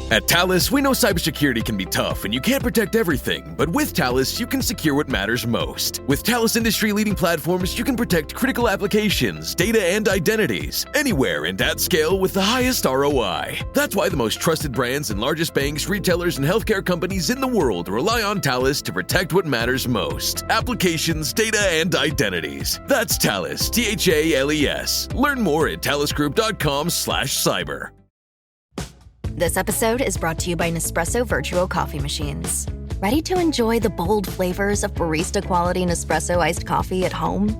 At Talus, we know cybersecurity can be tough and you can't protect everything, but with Talus, you can secure what matters most. With Talus industry-leading platforms, you can protect critical applications, data, and identities, anywhere and at scale with the highest ROI. That's why the most trusted brands and largest banks, retailers, and healthcare companies in the world rely on Talus to protect what matters most. Applications, data, and identities. That's Talus, T-H-A-L-E-S. Learn more at talusgroup.com/cyber. This episode is brought to you by Nespresso Virtuo Coffee Machines. Ready to enjoy the bold flavors of barista-quality Nespresso iced coffee at home?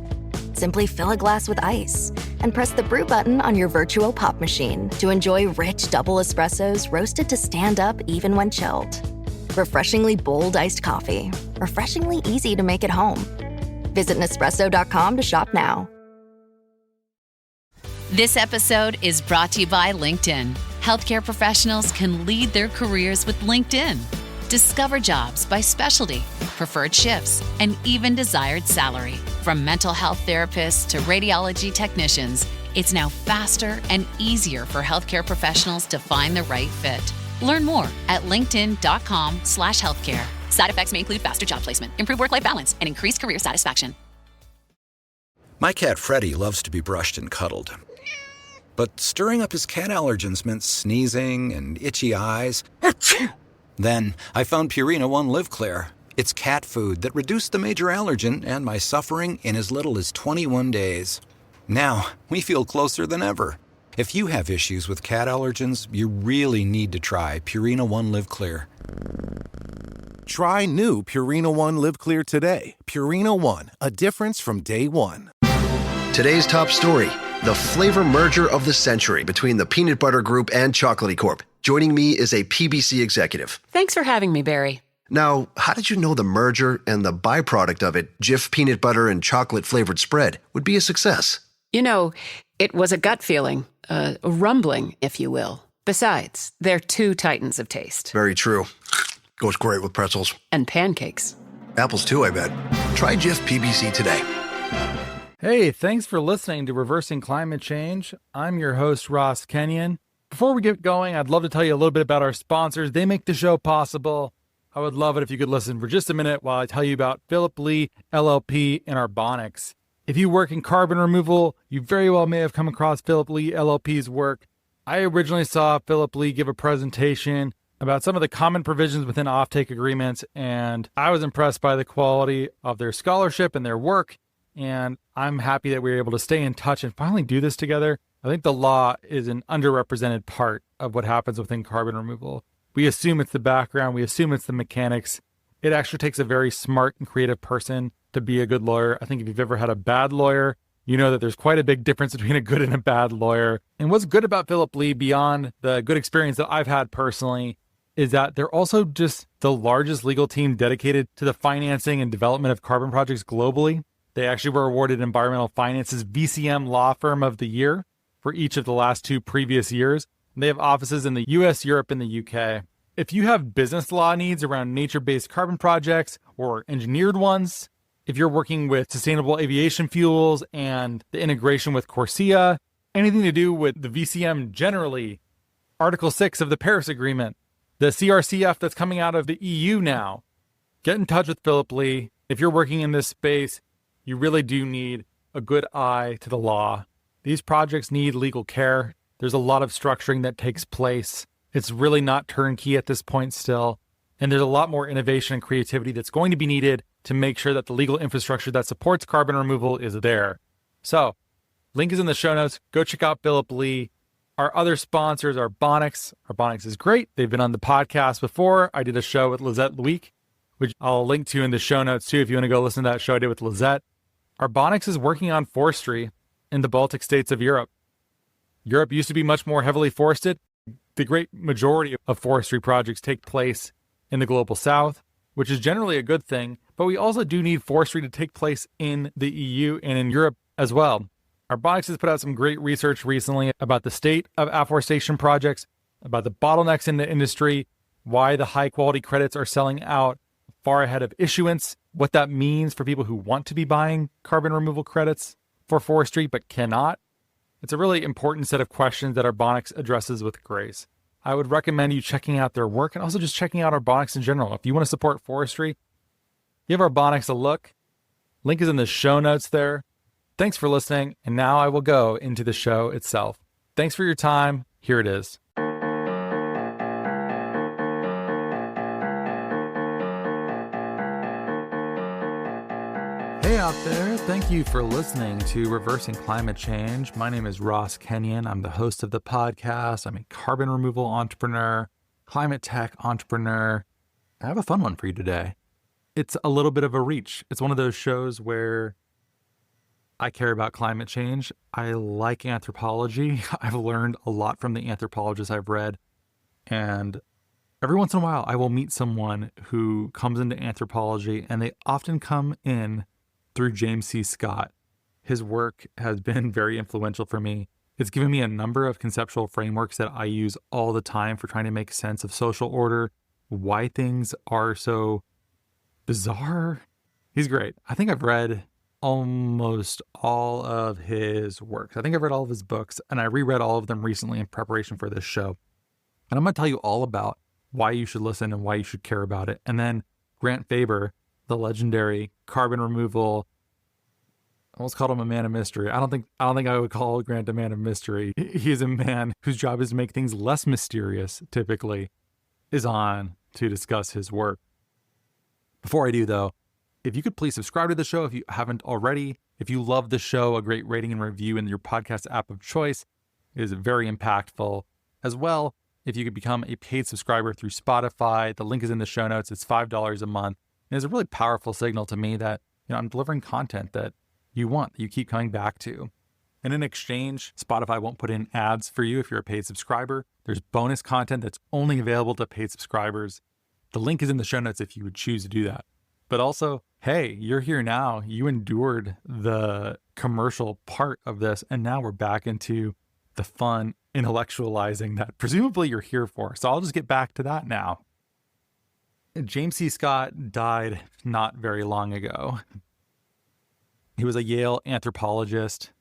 Simply fill a glass with ice and press the brew button on your Virtuo Pop machine to enjoy rich double espressos roasted to stand up even when chilled. Refreshingly bold iced coffee. Refreshingly easy to make at home. Visit Nespresso.com to shop now. This episode is brought to you by LinkedIn. Healthcare professionals can lead their careers with LinkedIn. Discover jobs by specialty, preferred shifts, and even desired salary. From mental health therapists to radiology technicians, it's now faster and easier for healthcare professionals to find the right fit. Learn more at linkedin.com/healthcare. Side effects may include faster job placement, improved work-life balance, and increased career satisfaction. My cat Freddie loves to be brushed and cuddled. But stirring up his cat allergens meant sneezing and itchy eyes. Then I found Purina One Live Clear. It's cat food that reduced the major allergen and my suffering in as little as 21 days. Now, we feel closer than ever. If you have issues with cat allergens, you really need to try Purina One Live Clear. Try new Purina One Live Clear today. Purina One, a difference from day one. Today's top story, the flavor merger of the century between the Peanut Butter Group and Chocolatey Corp. Joining me is a PBC executive. Thanks for having me, Barry. Now, how did you know the merger and the byproduct of it, Jif peanut butter and chocolate flavored spread, would be a success? You know, it was a gut feeling, a rumbling, if you will. Besides, they're two titans of taste. Very true. Goes great with pretzels. And pancakes. Apples too, I bet. Try Jif PBC today. Hey, thanks for listening to Reversing Climate Change. I'm your host, Ross Kenyon. Before we get going, I'd love to tell you a little bit about our sponsors. They make the show possible. I would love it if you could listen for just a minute while I tell you about Philip Lee, LLP, and Arbonics. If you work in carbon removal, you very well may have come across Philip Lee, LLP's work. I originally saw Philip Lee give a presentation about some of the common provisions within offtake agreements, and I was impressed by the quality of their scholarship and their work. And I'm happy that we were able to stay in touch and finally do this together. I think the law is an underrepresented part of what happens within carbon removal. We assume it's the background. We assume it's the mechanics. It actually takes a very smart and creative person to be a good lawyer. I think if you've ever had a bad lawyer, you know that there's quite a big difference between a good and a bad lawyer. And what's good about Philip Lee, beyond the good experience that I've had personally, is that they're also just the largest legal team dedicated to the financing and development of carbon projects globally. They actually were awarded Environmental Finance's VCM Law Firm of the Year for each of the last 2 previous years. And they have offices in the US, Europe, and the UK. If you have business law needs around nature-based carbon projects or engineered ones, if you're working with sustainable aviation fuels and the integration with CORSIA, anything to do with the VCM generally, Article 6 of the Paris Agreement, the CRCF that's coming out of the EU now, get in touch with Philip Lee. If you're working in this space, you really do need a good eye to the law. These projects need legal care. There's a lot of structuring that takes place. It's really not turnkey at this point still. And there's a lot more innovation and creativity that's going to be needed to make sure that the legal infrastructure that supports carbon removal is there. So, link is in the show notes. Go check out Philip Lee. Our other sponsors are Arbonics. Arbonics is great. They've been on the podcast before. I did a show with Lizette Louique, which I'll link to in the show notes too if you want to go listen to that show I did with Lizette. Arbonics is working on forestry in the Baltic states of Europe. Europe used to be much more heavily forested. The great majority of forestry projects take place in the global south, which is generally a good thing, but we also do need forestry to take place in the EU and in Europe as well. Arbonics has put out some great research recently about the state of afforestation projects, about the bottlenecks in the industry, why the high quality credits are selling out far ahead of issuance, what that means for people who want to be buying carbon removal credits for forestry but cannot. It's a really important set of questions that Arbonics addresses with grace. I would recommend you checking out their work and also just checking out Arbonics in general. If you want to support forestry, give Arbonics a look. Link is in the show notes there. Thanks for listening, and now I will go into the show itself. Thanks for your time. Here it is. Hey out there, thank you for listening to Reversing Climate Change. My name is Ross Kenyon. I'm the host of the podcast. I'm a carbon removal entrepreneur, climate tech entrepreneur. I have a fun one for you today. It's a little bit of a reach. It's one of those shows where I care about climate change. I like anthropology. I've learned a lot from the anthropologists I've read. And every once in a while, I will meet someone who comes into anthropology, and they often come in through James C. Scott. His work has been very influential for me. It's given me a number of conceptual frameworks that I use all the time for trying to make sense of social order, why things are so bizarre. He's great. I think I've read almost all of his works. I think I've read all of his books, and I reread all of them recently in preparation for this show. And I'm going to tell you all about why you should listen and why you should care about it. And then Grant Faber, the legendary carbon removal, I almost called him a man of mystery. I don't think I would call Grant a man of mystery. He is a man whose job is to make things less mysterious, typically, is on to discuss his work. Before I do, though, if you could please subscribe to the show if you haven't already. If you love the show, a great rating and review in your podcast app of choice is very impactful. As well, if you could become a paid subscriber through Spotify, the link is in the show notes. It's $5 a month. And it's a really powerful signal to me that I'm delivering content that you want, that you keep coming back to. And in exchange, Spotify won't put in ads for you if you're a paid subscriber. There's bonus content that's only available to paid subscribers. The link is in the show notes if you would choose to do that. But also, hey, you're here now. You endured the commercial part of this, and now we're back into the fun intellectualizing that presumably you're here for. So I'll just get back to that now. James C. Scott died not very long ago. He was a Yale anthropologist.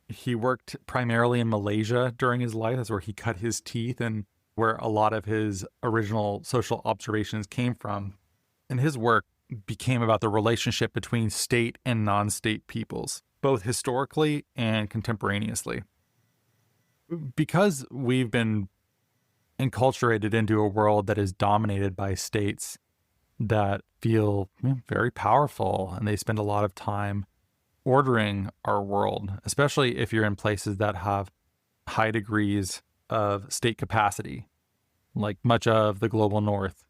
He worked primarily in Malaysia during his life. That's where he cut his teeth and where a lot of his original social observations came from. And his work became about the relationship between state and non-state peoples, both historically and contemporaneously. Because we've been enculturated into a world that is dominated by states that feel very powerful, and they spend a lot of time ordering our world, especially if you're in places that have high degrees of state capacity, like much of the global north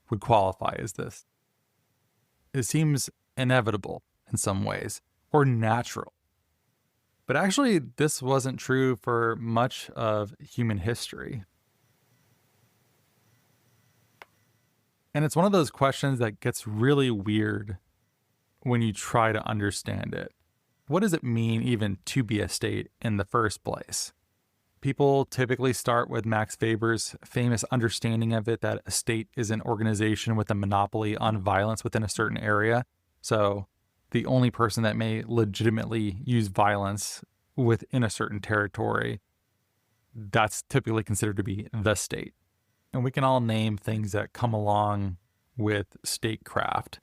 would qualify as this. It seems inevitable in some ways, or natural. But actually, this wasn't true for much of human history. And it's one of those questions that gets really weird when you try to understand it. What does it mean even to be a state in the first place? People typically start with Max Weber's famous understanding of it, that a state is an organization with a monopoly on violence within a certain area. So the only person that may legitimately use violence within a certain territory, that's typically considered to be the state. And we can all name things that come along with statecraft.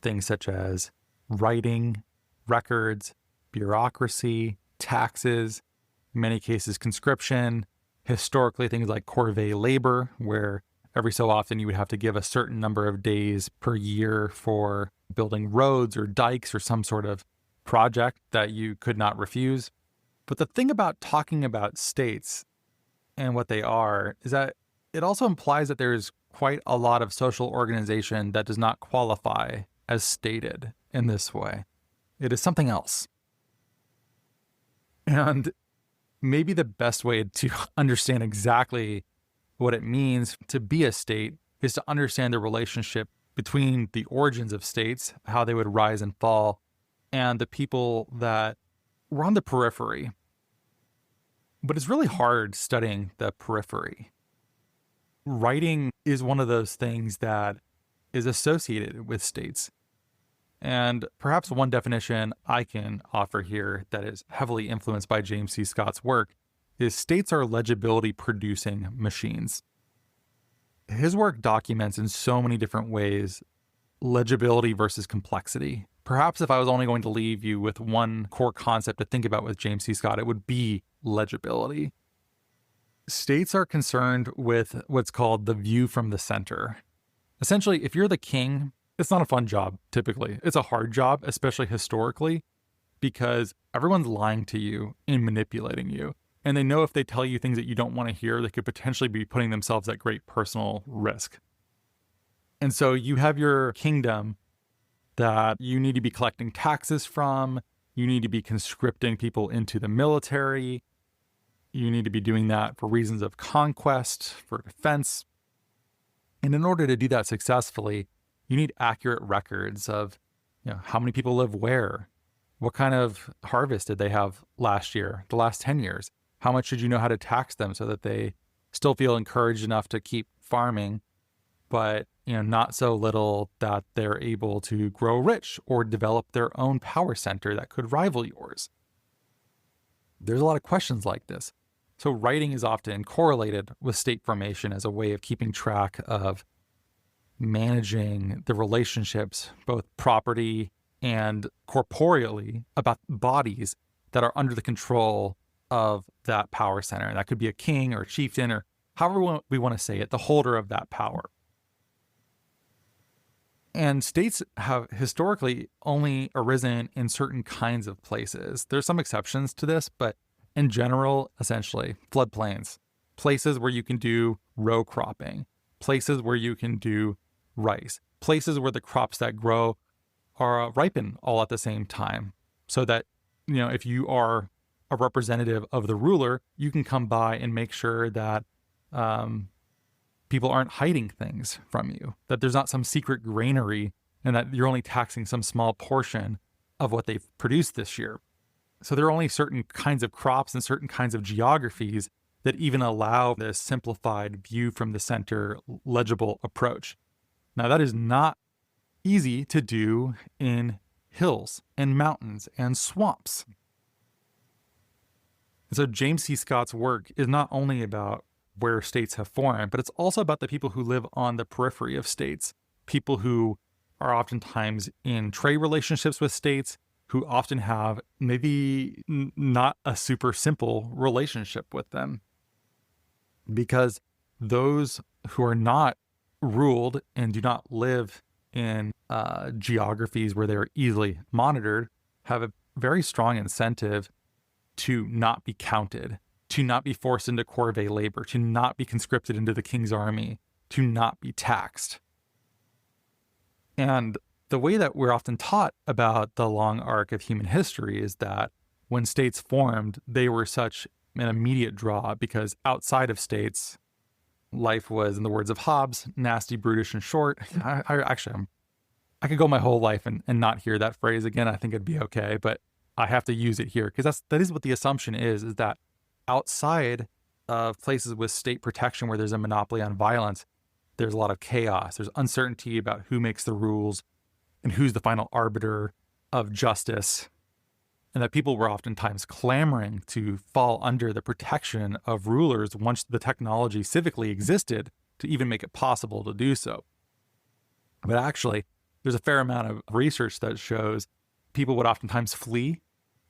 Things such as writing, records, bureaucracy, taxes, in many cases conscription, historically things like corvée labor, where every so often you would have to give a certain number of days per year for building roads or dikes or some sort of project that you could not refuse. But the thing about talking about states and what they are is that it also implies that there's quite a lot of social organization that does not qualify as stated in this way. It is something else. And maybe the best way to understand exactly what it means to be a state is to understand the relationship between the origins of states, how they would rise and fall, and the people that were on the periphery. But it's really hard studying the periphery. Writing is one of those things that is associated with states. And perhaps one definition I can offer here that is heavily influenced by James C. Scott's work is states are legibility producing machines. his work documents in so many different ways legibility versus complexity. Perhaps if I was only going to leave you with one core concept to think about with James C. Scott, it would be legibility. States are concerned with what's called the view from the center. Essentially, if you're the king, it's not a fun job, typically. It's a hard job, especially historically, because everyone's lying to you and manipulating you. And they know if they tell you things that you don't want to hear, they could potentially be putting themselves at great personal risk. And so you have your kingdom that you need to be collecting taxes from. You need to be conscripting people into the military. You need to be doing that for reasons of conquest, for defense. And in order to do that successfully, you need accurate records of, how many people live where, what kind of harvest did they have last year, the last 10 years, how much should you know how to tax them so that they still feel encouraged enough to keep farming, but not so little that they're able to grow rich or develop their own power center that could rival yours. There's a lot of questions like this. So writing is often correlated with state formation as a way of keeping track of managing the relationships, both property and corporeally, about bodies that are under the control of that power center. And that could be a king or a chieftain or however we want to say it, the holder of that power. And states have historically only arisen in certain kinds of places. There's some exceptions to this, but in general, essentially, floodplains, places where you can do row cropping, places where you can do rice, places where the crops that grow are ripen all at the same time. So that, if you are a representative of the ruler, you can come by and make sure that people aren't hiding things from you, that there's not some secret granary and that you're only taxing some small portion of what they've produced this year. So there are only certain kinds of crops and certain kinds of geographies that even allow this simplified view from the center, legible approach. Now, that is not easy to do in hills and mountains and swamps. And so James C. Scott's work is not only about where states have formed, but it's also about the people who live on the periphery of states, people who are oftentimes in trade relationships with states, who often have maybe not a super simple relationship with them. Because those who are not ruled and do not live in geographies where they're easily monitored have a very strong incentive to not be counted, to not be forced into corvée labor, to not be conscripted into the king's army, to not be taxed. And the way that we're often taught about the long arc of human history is that when states formed, they were such an immediate draw because outside of states, life was, in the words of Hobbes, nasty, brutish, and short. I could go my whole life and not hear that phrase again. I think it'd be okay, but I have to use it here because that is what the assumption is that outside of places with state protection where there's a monopoly on violence, there's a lot of chaos. There's uncertainty about who makes the rules and who's the final arbiter of justice, and that people were oftentimes clamoring to fall under the protection of rulers once the technology civically existed to even make it possible to do so. But actually, there's a fair amount of research that shows people would oftentimes flee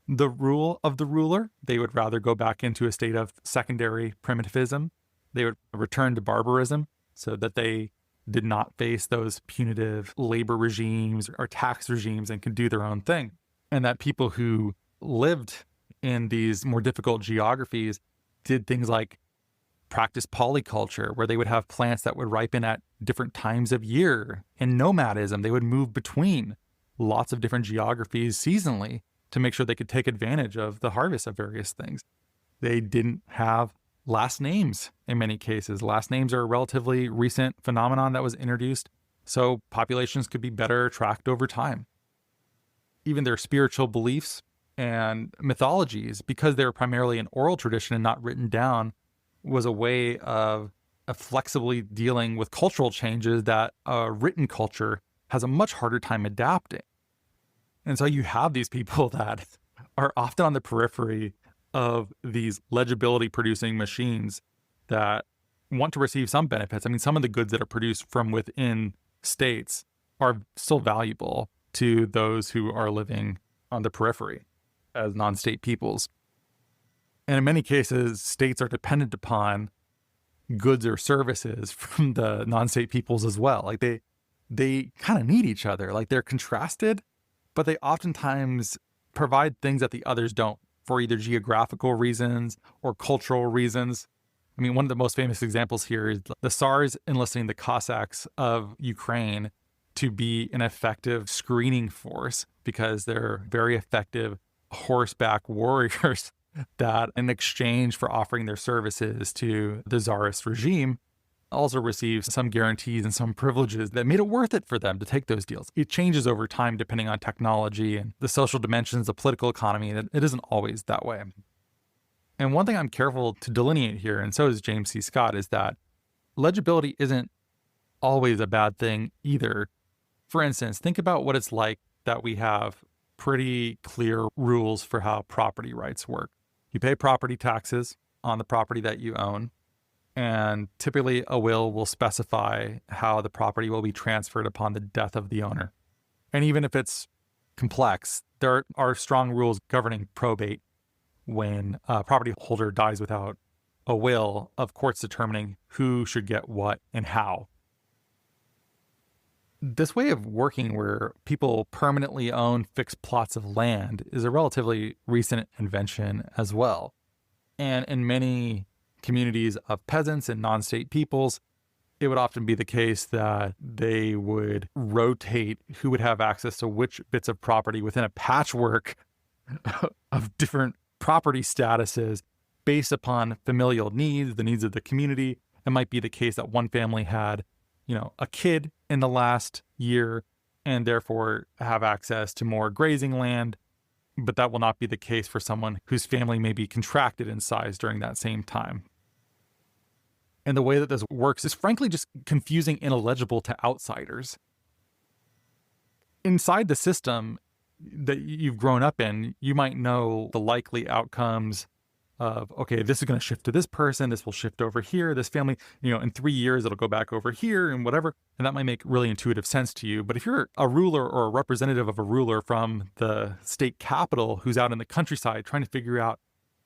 the rule of the ruler. They would rather go back into a state of secondary primitivism. They would return to barbarism so that they did not face those punitive labor regimes or tax regimes and could do their own thing. And that people who lived in these more difficult geographies did things like practice polyculture, where they would have plants that would ripen at different times of year, and nomadism. They would move between lots of different geographies seasonally to make sure they could take advantage of the harvest of various things. They didn't have last names in many cases. Last names are a relatively recent phenomenon that was introduced, so populations could be better tracked over time. Even their spiritual beliefs and mythologies, because they were primarily an oral tradition and not written down, was a way of flexibly dealing with cultural changes that a written culture has a much harder time adapting. And so you have these people that are often on the periphery of these legibility producing machines that want to receive some benefits. I mean, some of the goods that are produced from within states are still valuable to those who are living on the periphery as non-state peoples. And in many cases, states are dependent upon goods or services from the non-state peoples as well. Like they kind of need each other. Like they're contrasted, but they oftentimes provide things that the others don't for either geographical reasons or cultural reasons. I mean, one of the most famous examples here is the Tsars enlisting the Cossacks of Ukraine to be an effective screening force because they're very effective horseback warriors that in exchange for offering their services to the Tsarist regime also received some guarantees and some privileges that made it worth it for them to take those deals. It changes over time depending on technology and the social dimensions, the political economy. It isn't always that way. And one thing I'm careful to delineate here, and so is James C. Scott, is that legibility isn't always a bad thing either. For instance, think about what it's like that we have pretty clear rules for how property rights work. You pay property taxes on the property that you own, and typically a will specify how the property will be transferred upon the death of the owner. And even if it's complex, there are strong rules governing probate when a property holder dies without a will, of courts determining who should get what and how. This way of working where people permanently own fixed plots of land is a relatively recent invention as well. And in many communities of peasants and non-state peoples, it would often be the case that they would rotate who would have access to which bits of property within a patchwork of different property statuses based upon familial needs, the needs of the community. It might be the case that one family had, a kid in the last year and therefore have access to more grazing land, but that will not be the case for someone whose family may be contracted in size during that same time. And the way that this works is frankly just confusing and illegible to outsiders. Inside the system that you've grown up in, you might know the likely outcomes of, okay, this is going to shift to this person, this will shift over here, this family, in 3 years, it'll go back over here and whatever. And that might make really intuitive sense to you. But if you're a ruler or a representative of a ruler from the state capital who's out in the countryside trying to figure out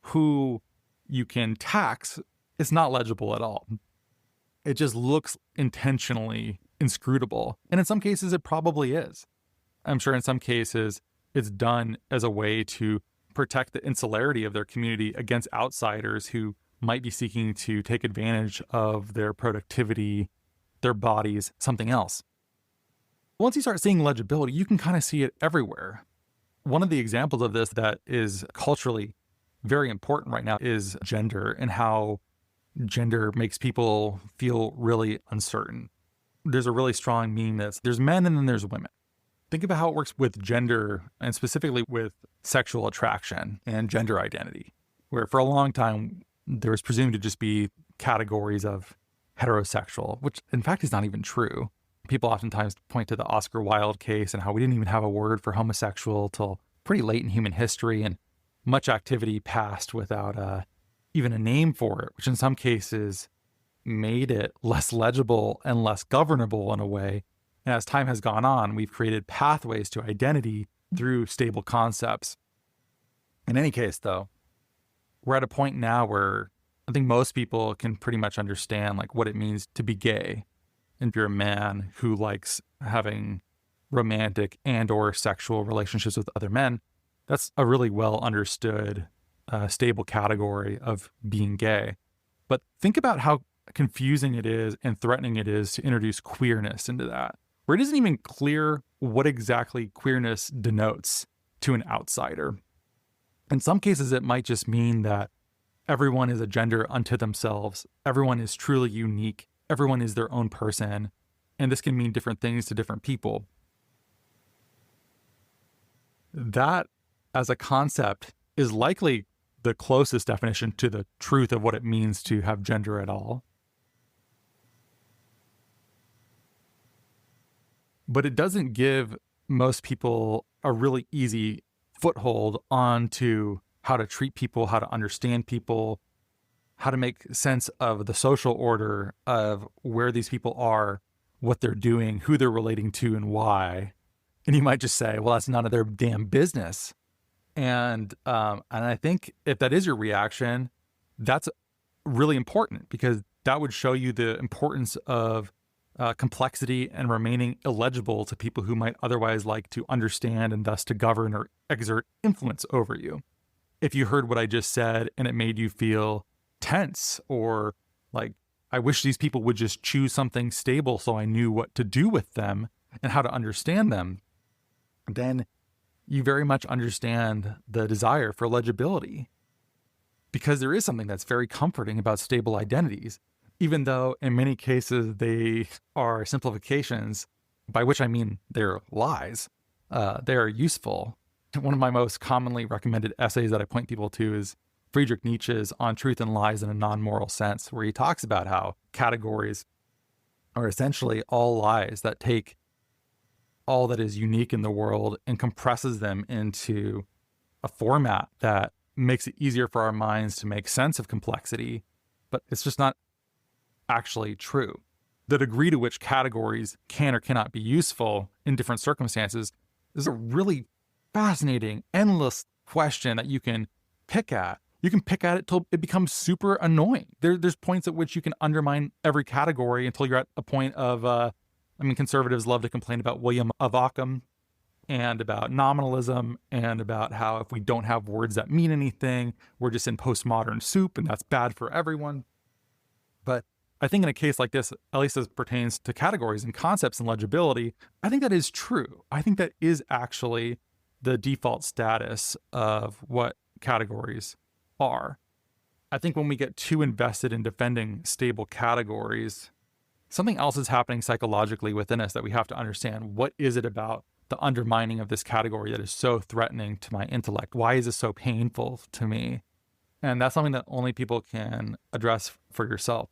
who you can tax, it's not legible at all. It just looks intentionally inscrutable. And in some cases, it probably is. I'm sure in some cases, it's done as a way to protect the insularity of their community against outsiders who might be seeking to take advantage of their productivity, their bodies, something else. Once you start seeing legibility, you can kind of see it everywhere. One of the examples of this that is culturally very important right now is gender and how gender makes people feel really uncertain. There's a really strong meme that's there's men and then there's women. Think about how it works with gender and specifically with sexual attraction and gender identity, where for a long time, there was presumed to just be categories of heterosexual, which in fact is not even true. People oftentimes point to the Oscar Wilde case and how we didn't even have a word for homosexual till pretty late in human history, and much activity passed without even a name for it, which in some cases made it less legible and less governable in a way. And as time has gone on, we've created pathways to identity through stable concepts. In any case, though, we're at a point now where I think most people can pretty much understand what it means to be gay. And if you're a man who likes having romantic and or sexual relationships with other men, that's a really well understood, stable category of being gay. But think about how confusing it is and threatening it is to introduce queerness into that, where it isn't even clear what exactly queerness denotes to an outsider. In some cases, it might just mean that everyone is a gender unto themselves. Everyone is truly unique. Everyone is their own person. And this can mean different things to different people. That, as a concept, is likely the closest definition to the truth of what it means to have gender at all. But it doesn't give most people a really easy foothold onto how to treat people, how to understand people, how to make sense of the social order of where these people are, what they're doing, who they're relating to, and why. And you might just say, well, that's none of their damn business. And I think if that is your reaction, that's really important, because that would show you the importance of complexity and remaining illegible to people who might otherwise like to understand and thus to govern or exert influence over you. If you heard what I just said and it made you feel tense or like, I wish these people would just choose something stable so I knew what to do with them and how to understand them, then you very much understand the desire for legibility. Because there is something that's very comforting about stable identities, even though in many cases they are simplifications, by which I mean they're lies. They are useful. One of my most commonly recommended essays that I point people to is Friedrich Nietzsche's On Truth and Lies in a Non-Moral Sense, where he talks about how categories are essentially all lies that take all that is unique in the world and compresses them into a format that makes it easier for our minds to make sense of complexity, but it's just not actually true. The degree to which categories can or cannot be useful in different circumstances is a really fascinating, endless question that you can pick at. You can pick at it till it becomes super annoying. There's points at which you can undermine every category until you're at a point of, conservatives love to complain about William of Ockham and about nominalism and about how if we don't have words that mean anything, we're just in postmodern soup and that's bad for everyone. But I think in a case like this, at least as pertains to categories and concepts and legibility, I think that is true. I think that is actually the default status of what categories are. I think when we get too invested in defending stable categories, something else is happening psychologically within us that we have to understand. What is it about the undermining of this category that is so threatening to my intellect? Why is this so painful to me? And that's something that only people can address for yourself.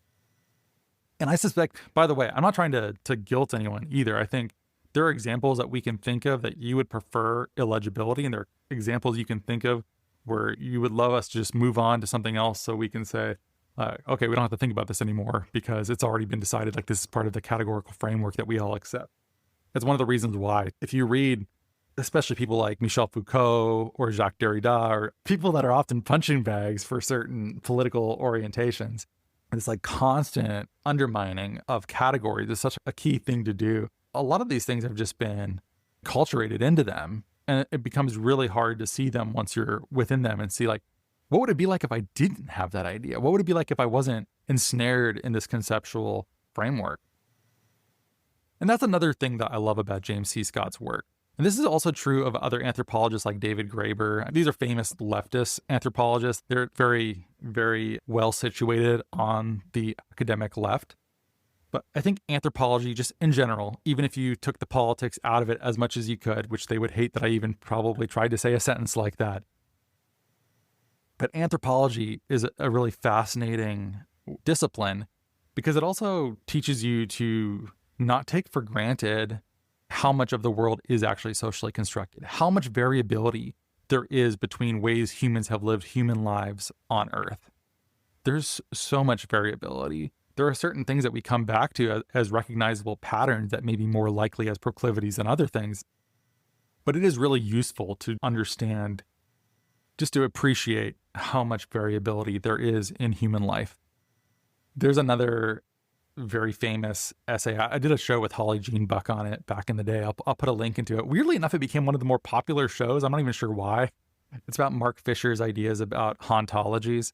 And I suspect, by the way, I'm not trying to guilt anyone either. I think there are examples that we can think of that you would prefer illegibility, and there are examples you can think of where you would love us to just move on to something else so we can say, okay, we don't have to think about this anymore because it's already been decided, like this is part of the categorical framework that we all accept. That's one of the reasons why, if you read, especially people like Michel Foucault or Jacques Derrida, or people that are often punching bags for certain political orientations, this like constant undermining of categories is such a key thing to do. A lot of these things have just been acculturated into them, and it becomes really hard to see them once you're within them and see like, what would it be like if I didn't have that idea? What would it be like if I wasn't ensnared in this conceptual framework? And that's another thing that I love about James C. Scott's work. And this is also true of other anthropologists like David Graeber. These are famous leftist anthropologists. They're very, very well situated on the academic left. But I think anthropology, just in general, even if you took the politics out of it as much as you could, which they would hate that I even probably tried to say a sentence like that. But anthropology is a really fascinating discipline because it also teaches you to not take for granted how much of the world is actually socially constructed, how much variability there is between ways humans have lived human lives on Earth. There's so much variability. There are certain things that we come back to as recognizable patterns that may be more likely as proclivities than other things. But it is really useful to understand, just to appreciate how much variability there is in human life. There's another very famous essay. I did a show with Holly Jean Buck on it back in the day. I'll put a link into it. Weirdly enough, it became one of the more popular shows. I'm not even sure why. It's about Mark Fisher's ideas about hauntologies.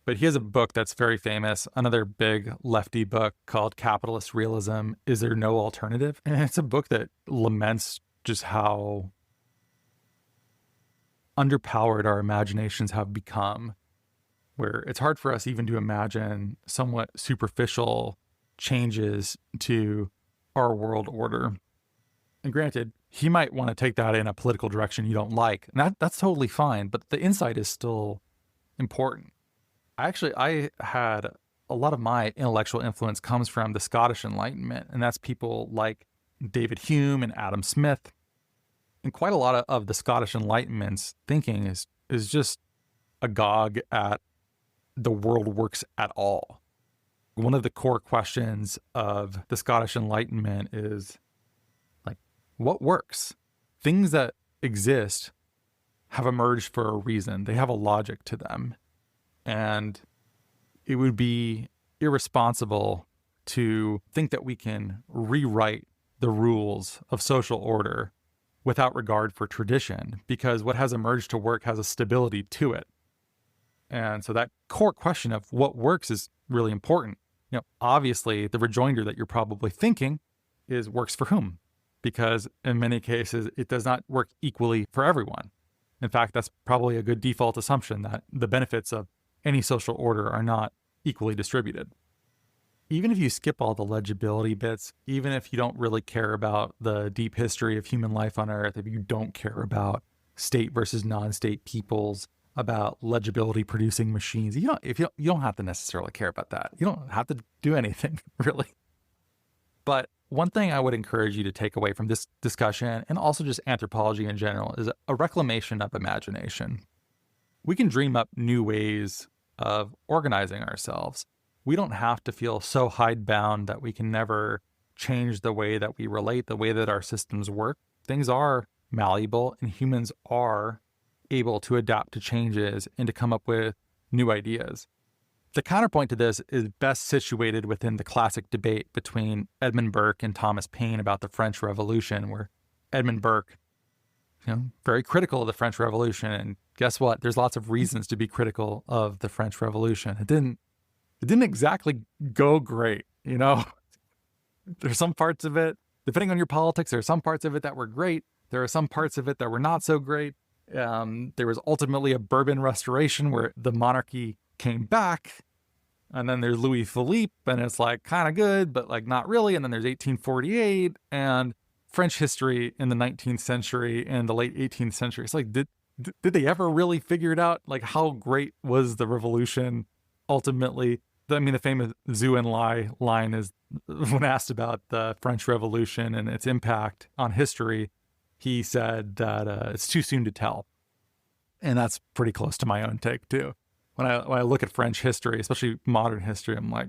But he has a book that's very famous, another big lefty book called Capitalist Realism, Is There No Alternative? And it's a book that laments just how underpowered our imaginations have become, where it's hard for us even to imagine somewhat superficial changes to our world order. And granted, he might want to take that in a political direction you don't like, and that's totally fine, but the insight is still important. I had a lot of my intellectual influence comes from the Scottish Enlightenment, and that's people like David Hume and Adam Smith. And quite a lot of the Scottish Enlightenment's thinking is just a gog at the world works at all. One of the core questions of the Scottish Enlightenment is like, what works? Things that exist have emerged for a reason. They have a logic to them. And it would be irresponsible to think that we can rewrite the rules of social order without regard for tradition, because what has emerged to work has a stability to it. And so that core question of what works is really important. Obviously, the rejoinder that you're probably thinking is works for whom? Because in many cases, it does not work equally for everyone. In fact, that's probably a good default assumption that the benefits of any social order are not equally distributed. Even if you skip all the legibility bits, even if you don't really care about the deep history of human life on Earth, if you don't care about state versus non-state peoples, about legibility producing machines, you don't have to necessarily care about that. You don't have to do anything, really. But one thing I would encourage you to take away from this discussion, and also just anthropology in general, is a reclamation of imagination. We can dream up new ways of organizing ourselves. We don't have to feel so hidebound that we can never change the way that we relate, the way that our systems work. Things are malleable, and humans are able to adapt to changes and to come up with new ideas. The counterpoint to this is best situated within the classic debate between Edmund Burke and Thomas Paine about the French Revolution, where Edmund Burke, very critical of the French Revolution. And guess what? There's lots of reasons to be critical of the French Revolution. It didn't exactly go great, There's some parts of it, depending on your politics, there are some parts of it that were great. There are some parts of it that were not so great. There was ultimately a Bourbon restoration where the monarchy came back. And then there's Louis Philippe, and it's like kind of good, but like not really. And then there's 1848 and French history in the 19th century and the late 18th century. It's like, did they ever really figure it out? Like, how great was the revolution ultimately? The famous Zhu and Lai line is, when asked about the French Revolution and its impact on history, he said that it's too soon to tell. And that's pretty close to my own take too. When I look at French history, especially modern history, I'm like,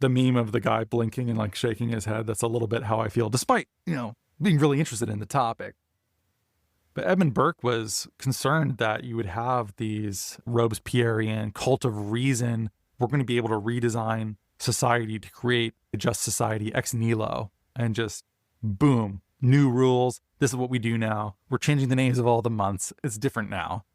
the meme of the guy blinking and like shaking his head, that's a little bit how I feel, despite, being really interested in the topic. But Edmund Burke was concerned that you would have these Robespierrean cult of reason. We're going to be able to redesign society to create a just society ex nihilo, and just boom, new rules. This is what we do now. We're changing the names of all the months. It's different now.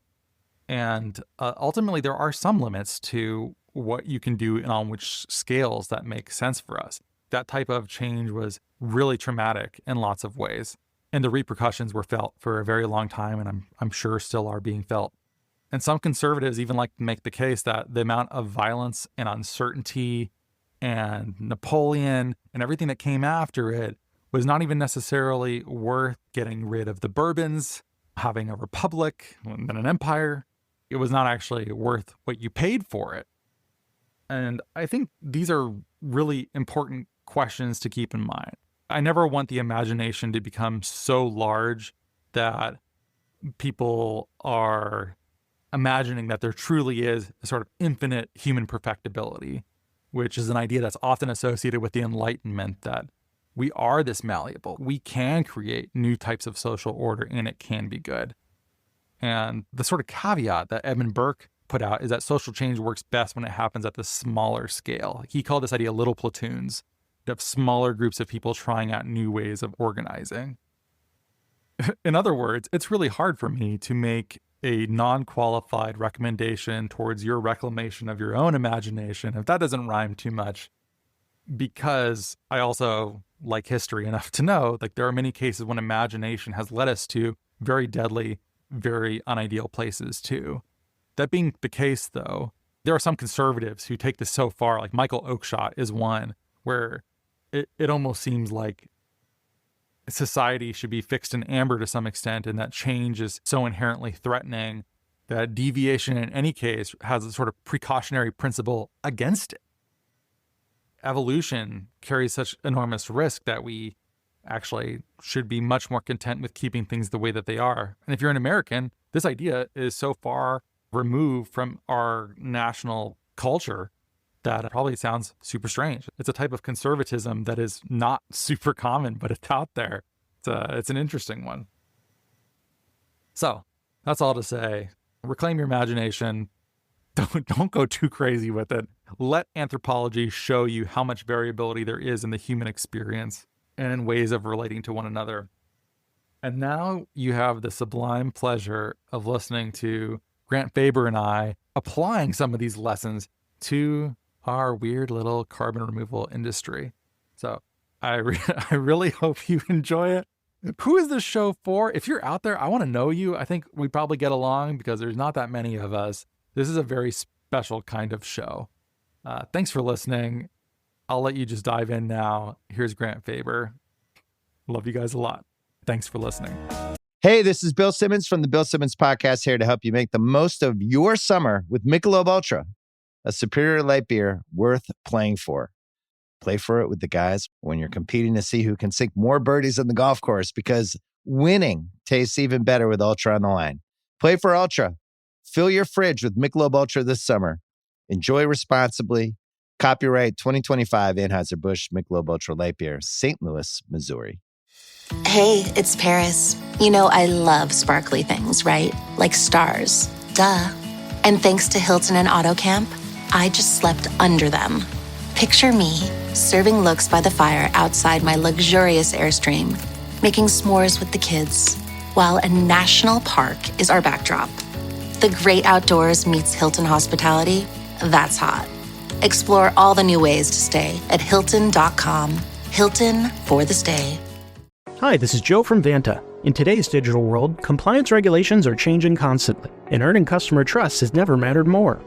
And ultimately, there are some limits to what you can do and on which scales that make sense for us. That type of change was really traumatic in lots of ways. And the repercussions were felt for a very long time, and I'm sure still are being felt. And some conservatives even like to make the case that the amount of violence and uncertainty and Napoleon and everything that came after it was not even necessarily worth getting rid of the Bourbons, having a republic, and then an empire. It was not actually worth what you paid for it. And I think these are really important questions to keep in mind. I never want the imagination to become so large that people are imagining that there truly is a sort of infinite human perfectibility, which is an idea that's often associated with the Enlightenment, that we are this malleable. We can create new types of social order, and it can be good. And the sort of caveat that Edmund Burke put out is that social change works best when it happens at the smaller scale. He called this idea little platoons, of smaller groups of people trying out new ways of organizing. In other words, it's really hard for me to make a non-qualified recommendation towards your reclamation of your own imagination, if that doesn't rhyme too much, because I also like history enough to know like there are many cases when imagination has led us to very deadly, very unideal places too. That being the case, though, there are some conservatives who take this so far, like Michael Oakeshott is one, where it almost seems like society should be fixed in amber to some extent, and that change is so inherently threatening that deviation in any case has a sort of precautionary principle against it. Evolution carries such enormous risk that we actually should be much more content with keeping things the way that they are. And if you're an American, this idea is so far removed from our national culture that probably sounds super strange. It's a type of conservatism that is not super common, but it's out there. It's an interesting one. So that's all to say. Reclaim your imagination. Don't go too crazy with it. Let anthropology show you how much variability there is in the human experience and in ways of relating to one another. And now you have the sublime pleasure of listening to Grant Faber and I applying some of these lessons to our weird little carbon removal industry. So I really hope you enjoy it. Who is this show for? If you're out there, I want to know you. I think we probably get along because there's not that many of us. This is a very special kind of show. Thanks for listening. I'll let you just dive in now. Here's Grant Faber. Love you guys a lot. Thanks for listening. Hey, this is Bill Simmons from the Bill Simmons Podcast, here to help you make the most of your summer with Michelob Ultra, a superior light beer worth playing for. Play for it with the guys when you're competing to see who can sink more birdies on the golf course, because winning tastes even better with Ultra on the line. Play for Ultra. Fill your fridge with Michelob Ultra this summer. Enjoy responsibly. Copyright 2025 Anheuser-Busch Michelob Ultra Light Beer, St. Louis, Missouri. Hey, it's Paris. You know I love sparkly things, right? Like stars. Duh. And thanks to Hilton and AutoCamp, I just slept under them. Picture me, serving looks by the fire outside my luxurious Airstream, making s'mores with the kids, while a national park is our backdrop. The great outdoors meets Hilton hospitality. That's hot. Explore all the new ways to stay at Hilton.com. Hilton for the stay. Hi, this is Joe from Vanta. In today's digital world, compliance regulations are changing constantly, and earning customer trust has never mattered more.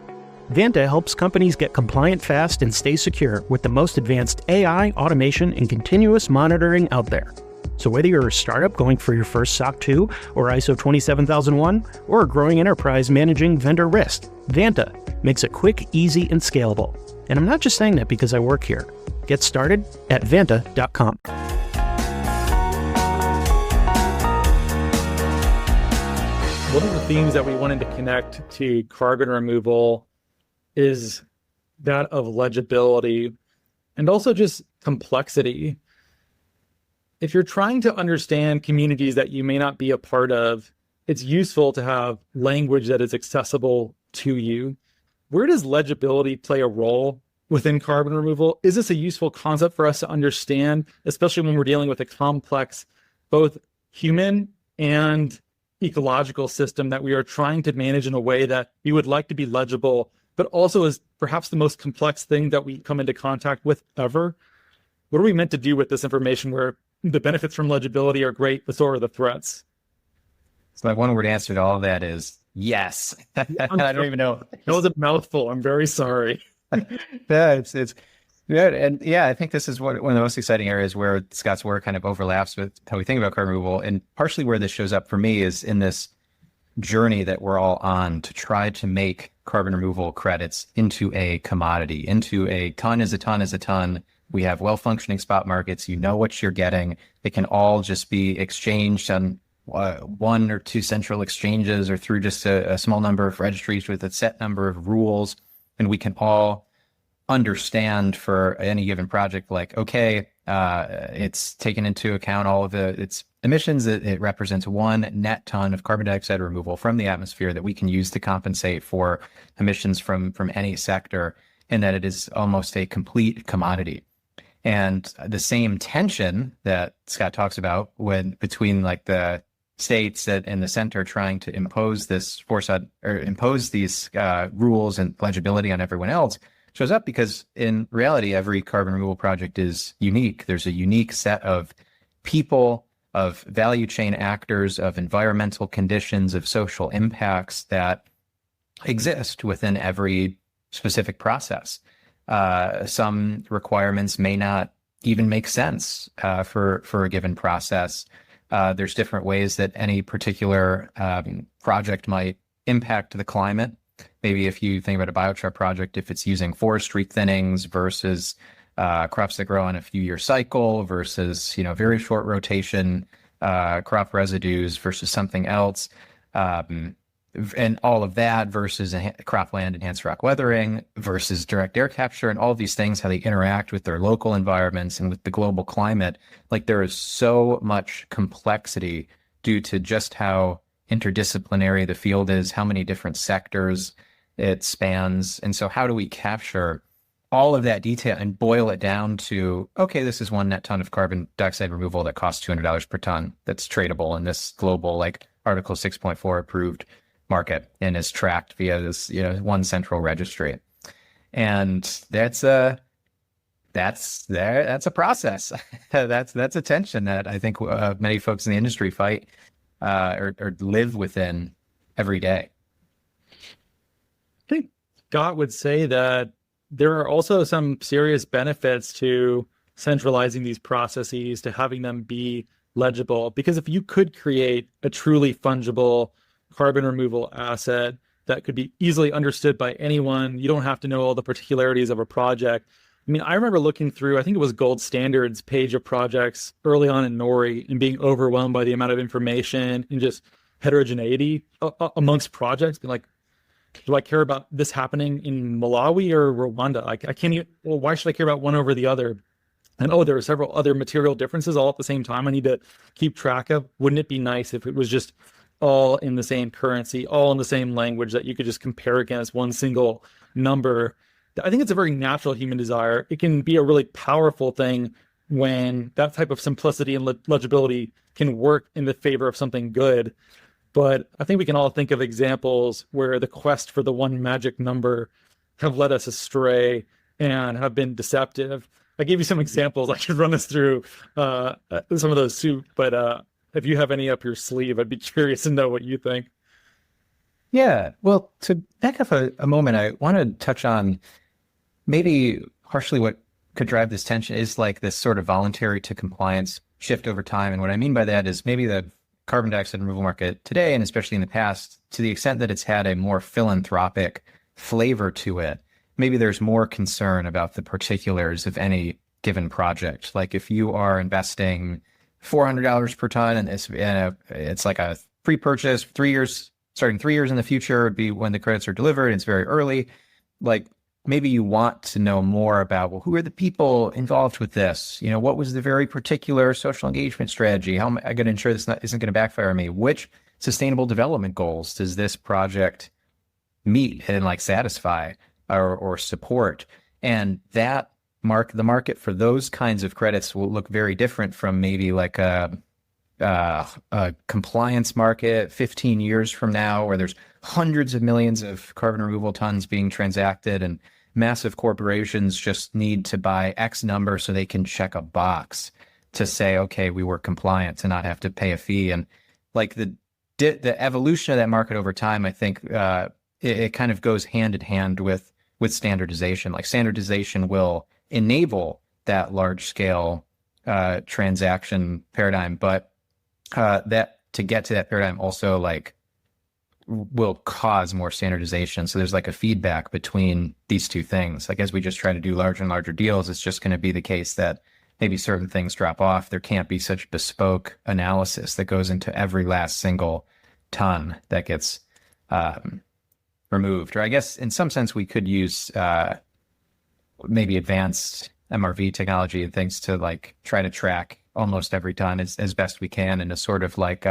Vanta helps companies get compliant fast and stay secure with the most advanced AI, automation, and continuous monitoring out there. So whether you're a startup going for your first SOC 2 or ISO 27001, or a growing enterprise managing vendor risk, Vanta makes it quick, easy, and scalable. And I'm not just saying that because I work here. Get started at Vanta.com. One of the themes that we wanted to connect to carbon removal is that of legibility and also just complexity. If you're trying to understand communities that you may not be a part of, it's useful to have language that is accessible to you. Where does legibility play a role within carbon removal? Is this a useful concept for us to understand, especially when we're dealing with a complex, both human and ecological system that we are trying to manage in a way that we would like to be legible, but also is perhaps the most complex thing that we come into contact with ever? What are we meant to do with this information where the benefits from legibility are great, but so are the threats? So my one word answer to all of that is yes. I don't even know. That was a mouthful. I'm very sorry. Yeah, it's good. And yeah, I think this is one of the most exciting areas where Scott's work kind of overlaps with how we think about carbon removal. And partially where this shows up for me is in this journey that we're all on to try to make carbon removal credits into a commodity, into a ton is a ton is a ton. We have well-functioning spot markets. You know what you're getting. They can all just be exchanged on one or two central exchanges or through just a small number of registries with a set number of rules. And we can all understand for any given project, like, okay, it's taken into account all of its emissions. It represents 1 net ton of carbon dioxide removal from the atmosphere that we can use to compensate for emissions from any sector, and that it is almost a complete commodity. And the same tension that Scott talks about between like the states and the center trying to impose this impose these rules and legibility on everyone else shows up because in reality, every carbon removal project is unique. There's a unique set of people, of value chain actors, of environmental conditions, of social impacts that exist within every specific process. Some requirements may not even make sense for a given process. There's different ways that any particular project might impact the climate. Maybe if you think about a biochar project, if it's using forestry thinnings versus crops that grow on a few-year cycle versus very short rotation crop residues versus something else, and all of that versus cropland enhanced rock weathering versus direct air capture and all of these things, how they interact with their local environments and with the global climate. Like there is so much complexity due to just how interdisciplinary the field is, how many different sectors it spans. And so how do we capture all of that detail and boil it down to, okay, this is one net ton of carbon dioxide removal that costs $200 per ton that's tradable in this global, like Article 6.4 approved market and is tracked via this, one central registry. And that's a process. that's a tension that I think many folks in the industry fight or live within every day. I think Scott would say that there are also some serious benefits to centralizing these processes, to having them be legible, because if you could create a truly fungible carbon removal asset that could be easily understood by anyone, you don't have to know all the particularities of a project. I mean, I remember looking through, I think it was Gold Standard's page of projects early on in Nori and being overwhelmed by the amount of information and just heterogeneity amongst projects. Being like, do I care about this happening in Malawi or Rwanda? I can't even, well, why should I care about one over the other? And there are several other material differences all at the same time I need to keep track of. Wouldn't it be nice if it was just all in the same currency, all in the same language that you could just compare against one single number? I think it's a very natural human desire. It can be a really powerful thing when that type of simplicity and legibility can work in the favor of something good. But I think we can all think of examples where the quest for the one magic number have led us astray and have been deceptive. I gave you some examples. I could run us through some of those soup, but if you have any up your sleeve, I'd be curious to know what you think. Yeah, well, to back up a moment, I want to touch on maybe partially what could drive this tension is like this sort of voluntary to compliance shift over time. And what I mean by that is maybe the carbon dioxide removal market today, and especially in the past, to the extent that it's had a more philanthropic flavor to it, maybe there's more concern about the particulars of any given project. Like if you are investing $400 per ton and it's like a pre-purchase 3 years, starting 3 years in the future would be when the credits are delivered. It's very early. Like maybe you want to know more about, well, who are the people involved with this? What was the very particular social engagement strategy? How am I going to ensure this isn't going to backfire on me? Which sustainable development goals does this project meet and like satisfy or support? And that the market for those kinds of credits will look very different from maybe like a compliance market 15 years from now, where there's hundreds of millions of carbon removal tons being transacted and massive corporations just need to buy X number so they can check a box to say, okay, we were compliant, to not have to pay a fee. And like the evolution of that market over time, I think it kind of goes hand in hand with standardization. Like standardization will enable that large scale transaction paradigm, but that to get to that paradigm also like will cause more standardization. So there's like a feedback between these two things. Like as we just try to do larger and larger deals, it's just going to be the case that maybe certain things drop off. There can't be such bespoke analysis that goes into every last single ton that gets removed. Or I guess in some sense we could use maybe advanced MRV technology and things to like try to track almost every ton as best we can in a sort of like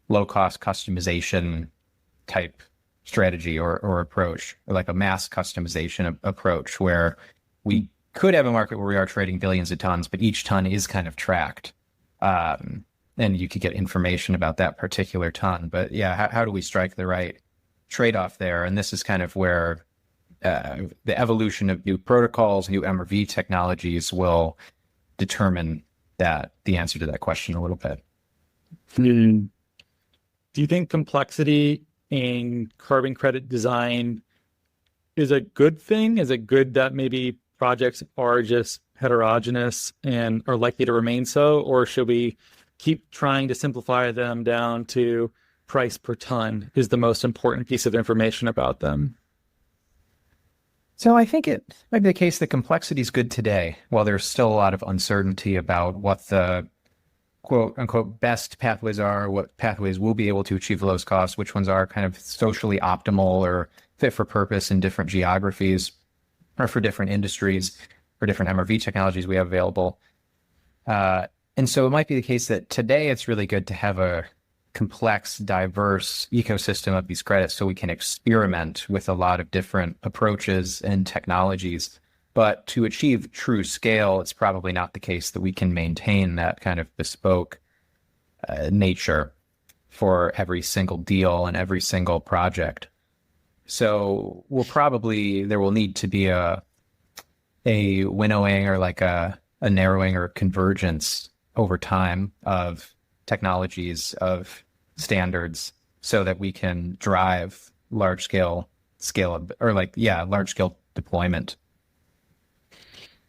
low-cost customization type strategy or approach, or like a mass customization approach, where we could have a market where we are trading billions of tons, but each ton is kind of tracked. And you could get information about that particular ton. But yeah, how do we strike the right trade-off there? And this is kind of where the evolution of new protocols, new MRV technologies will determine the answer to that question a little bit. Do you think complexity in carbon credit design is a good thing? Is it good that maybe projects are just heterogeneous and are likely to remain so? Or should we keep trying to simplify them down to price per ton is the most important piece of information about them? So I think it might be the case that complexity is good today, while there's still a lot of uncertainty about what the quote unquote best pathways are, what pathways will be able to achieve the lowest cost, which ones are kind of socially optimal or fit for purpose in different geographies or for different industries or different MRV technologies we have available. And so it might be the case that today it's really good to have a complex, diverse ecosystem of these credits so we can experiment with a lot of different approaches and technologies. But to achieve true scale, it's probably not the case that we can maintain that kind of bespoke nature for every single deal and every single project. So there will need to be a winnowing or like a narrowing or convergence over time of technologies, of standards, so that we can drive large scale deployment.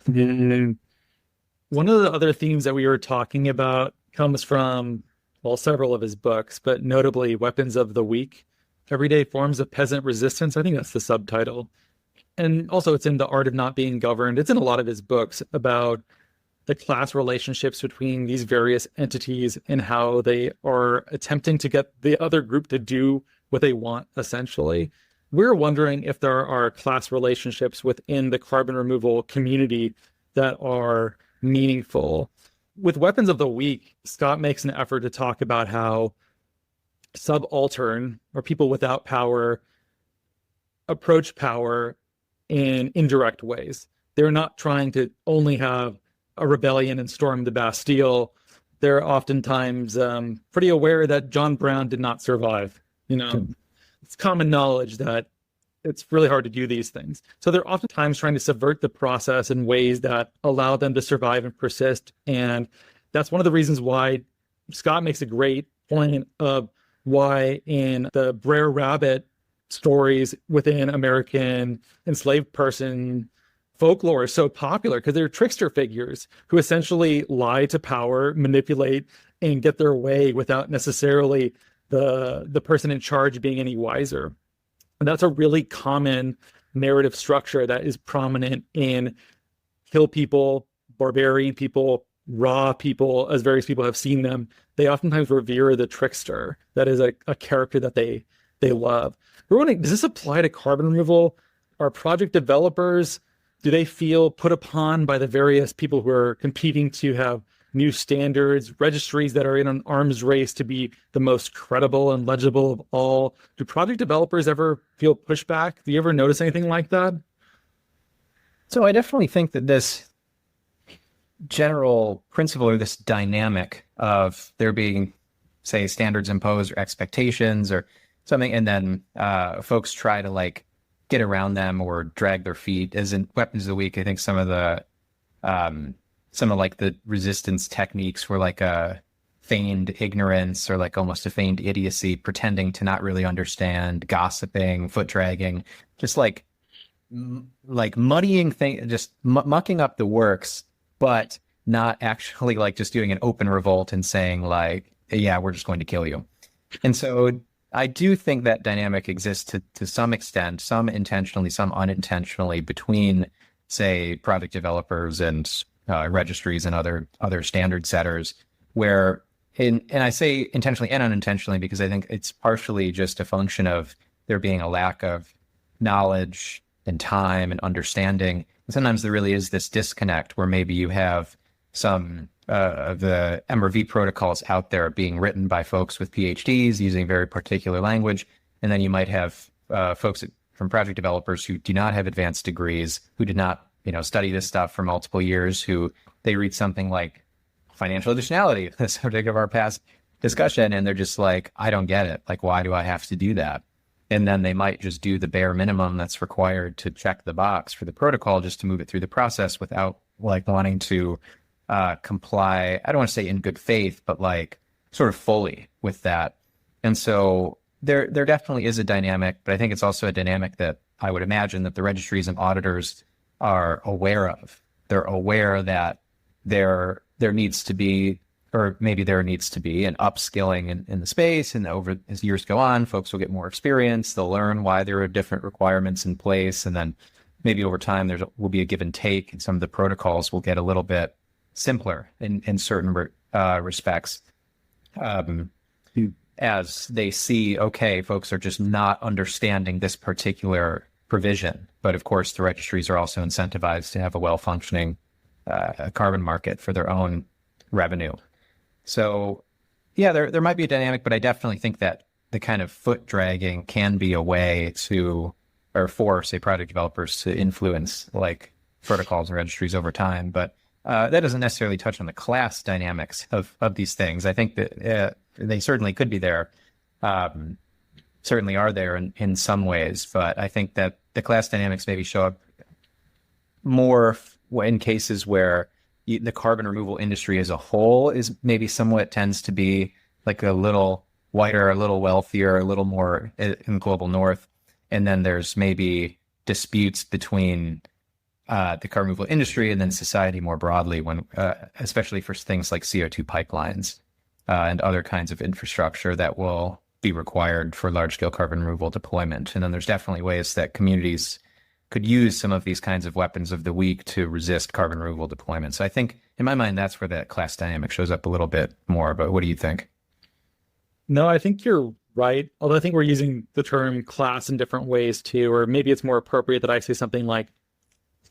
One of the other themes that we were talking about comes from, well, several of his books, but notably Weapons of the Weak, Everyday Forms of Peasant Resistance. I think that's the subtitle. And also it's in The Art of Not Being Governed. It's in a lot of his books about the class relationships between these various entities and how they are attempting to get the other group to do what they want, essentially. We're wondering if there are class relationships within the carbon removal community that are meaningful. With Weapons of the Weak, Scott makes an effort to talk about how subaltern, or people without power, approach power in indirect ways. They're not trying to only have a rebellion and storm the Bastille. They're oftentimes pretty aware that John Brown did not survive. It's common knowledge that it's really hard to do these things. So they're oftentimes trying to subvert the process in ways that allow them to survive and persist. And that's one of the reasons why Scott makes a great point of why in the Brer Rabbit stories within American enslaved person folklore is so popular, because they're trickster figures who essentially lie to power, manipulate, and get their way without necessarily the person in charge being any wiser. And that's a really common narrative structure that is prominent in hill people, barbarian people, raw people, as various people have seen them. They oftentimes revere the trickster. That is a character that they love. We're wondering, does this apply to carbon removal? Are project developers, do they feel put upon by the various people who are competing to have new standards, registries that are in an arms race to be the most credible and legible of all? Do project developers ever feel pushback? Do you ever notice anything like that? So I definitely think that this general principle, or this dynamic of there being, say, standards imposed or expectations or something, and then folks try to get around them or drag their feet, as in Weapons of the Week. I think some of the resistance techniques were like a feigned ignorance or almost a feigned idiocy, pretending to not really understand, gossiping, foot dragging, just muddying things, just mucking up the works, but not actually just doing an open revolt and saying yeah, we're just going to kill you. And so I do think that dynamic exists to some extent, some intentionally, some unintentionally, between, say, product developers and registries and other standard setters, where, and I say intentionally and unintentionally because I think it's partially just a function of there being a lack of knowledge and time and understanding. And sometimes there really is this disconnect where maybe you have some of the MRV protocols out there being written by folks with PhDs using very particular language. And then you might have folks from project developers who do not have advanced degrees, who did not study this stuff for multiple years, who they read something like financial additionality, the subject of our past discussion, and they're just I don't get it. Why do I have to do that? And then they might just do the bare minimum that's required to check the box for the protocol just to move it through the process without wanting to comply. I don't want to say in good faith, but sort of fully with that. And so there definitely is a dynamic, but I think it's also a dynamic that I would imagine that the registries and auditors are aware of. They're aware that there needs to be, or maybe there needs to be, an upskilling in the space. And as years go on, folks will get more experience. They'll learn why there are different requirements in place. And then maybe over time, will be a give and take. And some of the protocols will get a little bit simpler in certain respects, as they see, okay, folks are just not understanding this particular provision. But of course, the registries are also incentivized to have a well-functioning carbon market for their own revenue. So yeah, there might be a dynamic, but I definitely think that the kind of foot dragging can be a way to, or for, say, project developers to influence like protocols and registries over time. But that doesn't necessarily touch on the class dynamics of these things. I think that they certainly could be there, certainly are there in some ways, but I think that the class dynamics maybe show up more in cases where the carbon removal industry as a whole is maybe somewhat tends to be like a little whiter, a little wealthier, a little more in the global north. And then there's maybe disputes between the carbon removal industry and then society more broadly, when especially for things like CO2 pipelines and other kinds of infrastructure that will be required for large-scale carbon removal deployment. And then there's definitely ways that communities could use some of these kinds of weapons of the weak to resist carbon removal deployment. So I think, in my mind, that's where that class dynamic shows up a little bit more. But what do you think? No, I think you're right. Although I think we're using the term class in different ways too, or maybe it's more appropriate that I say something like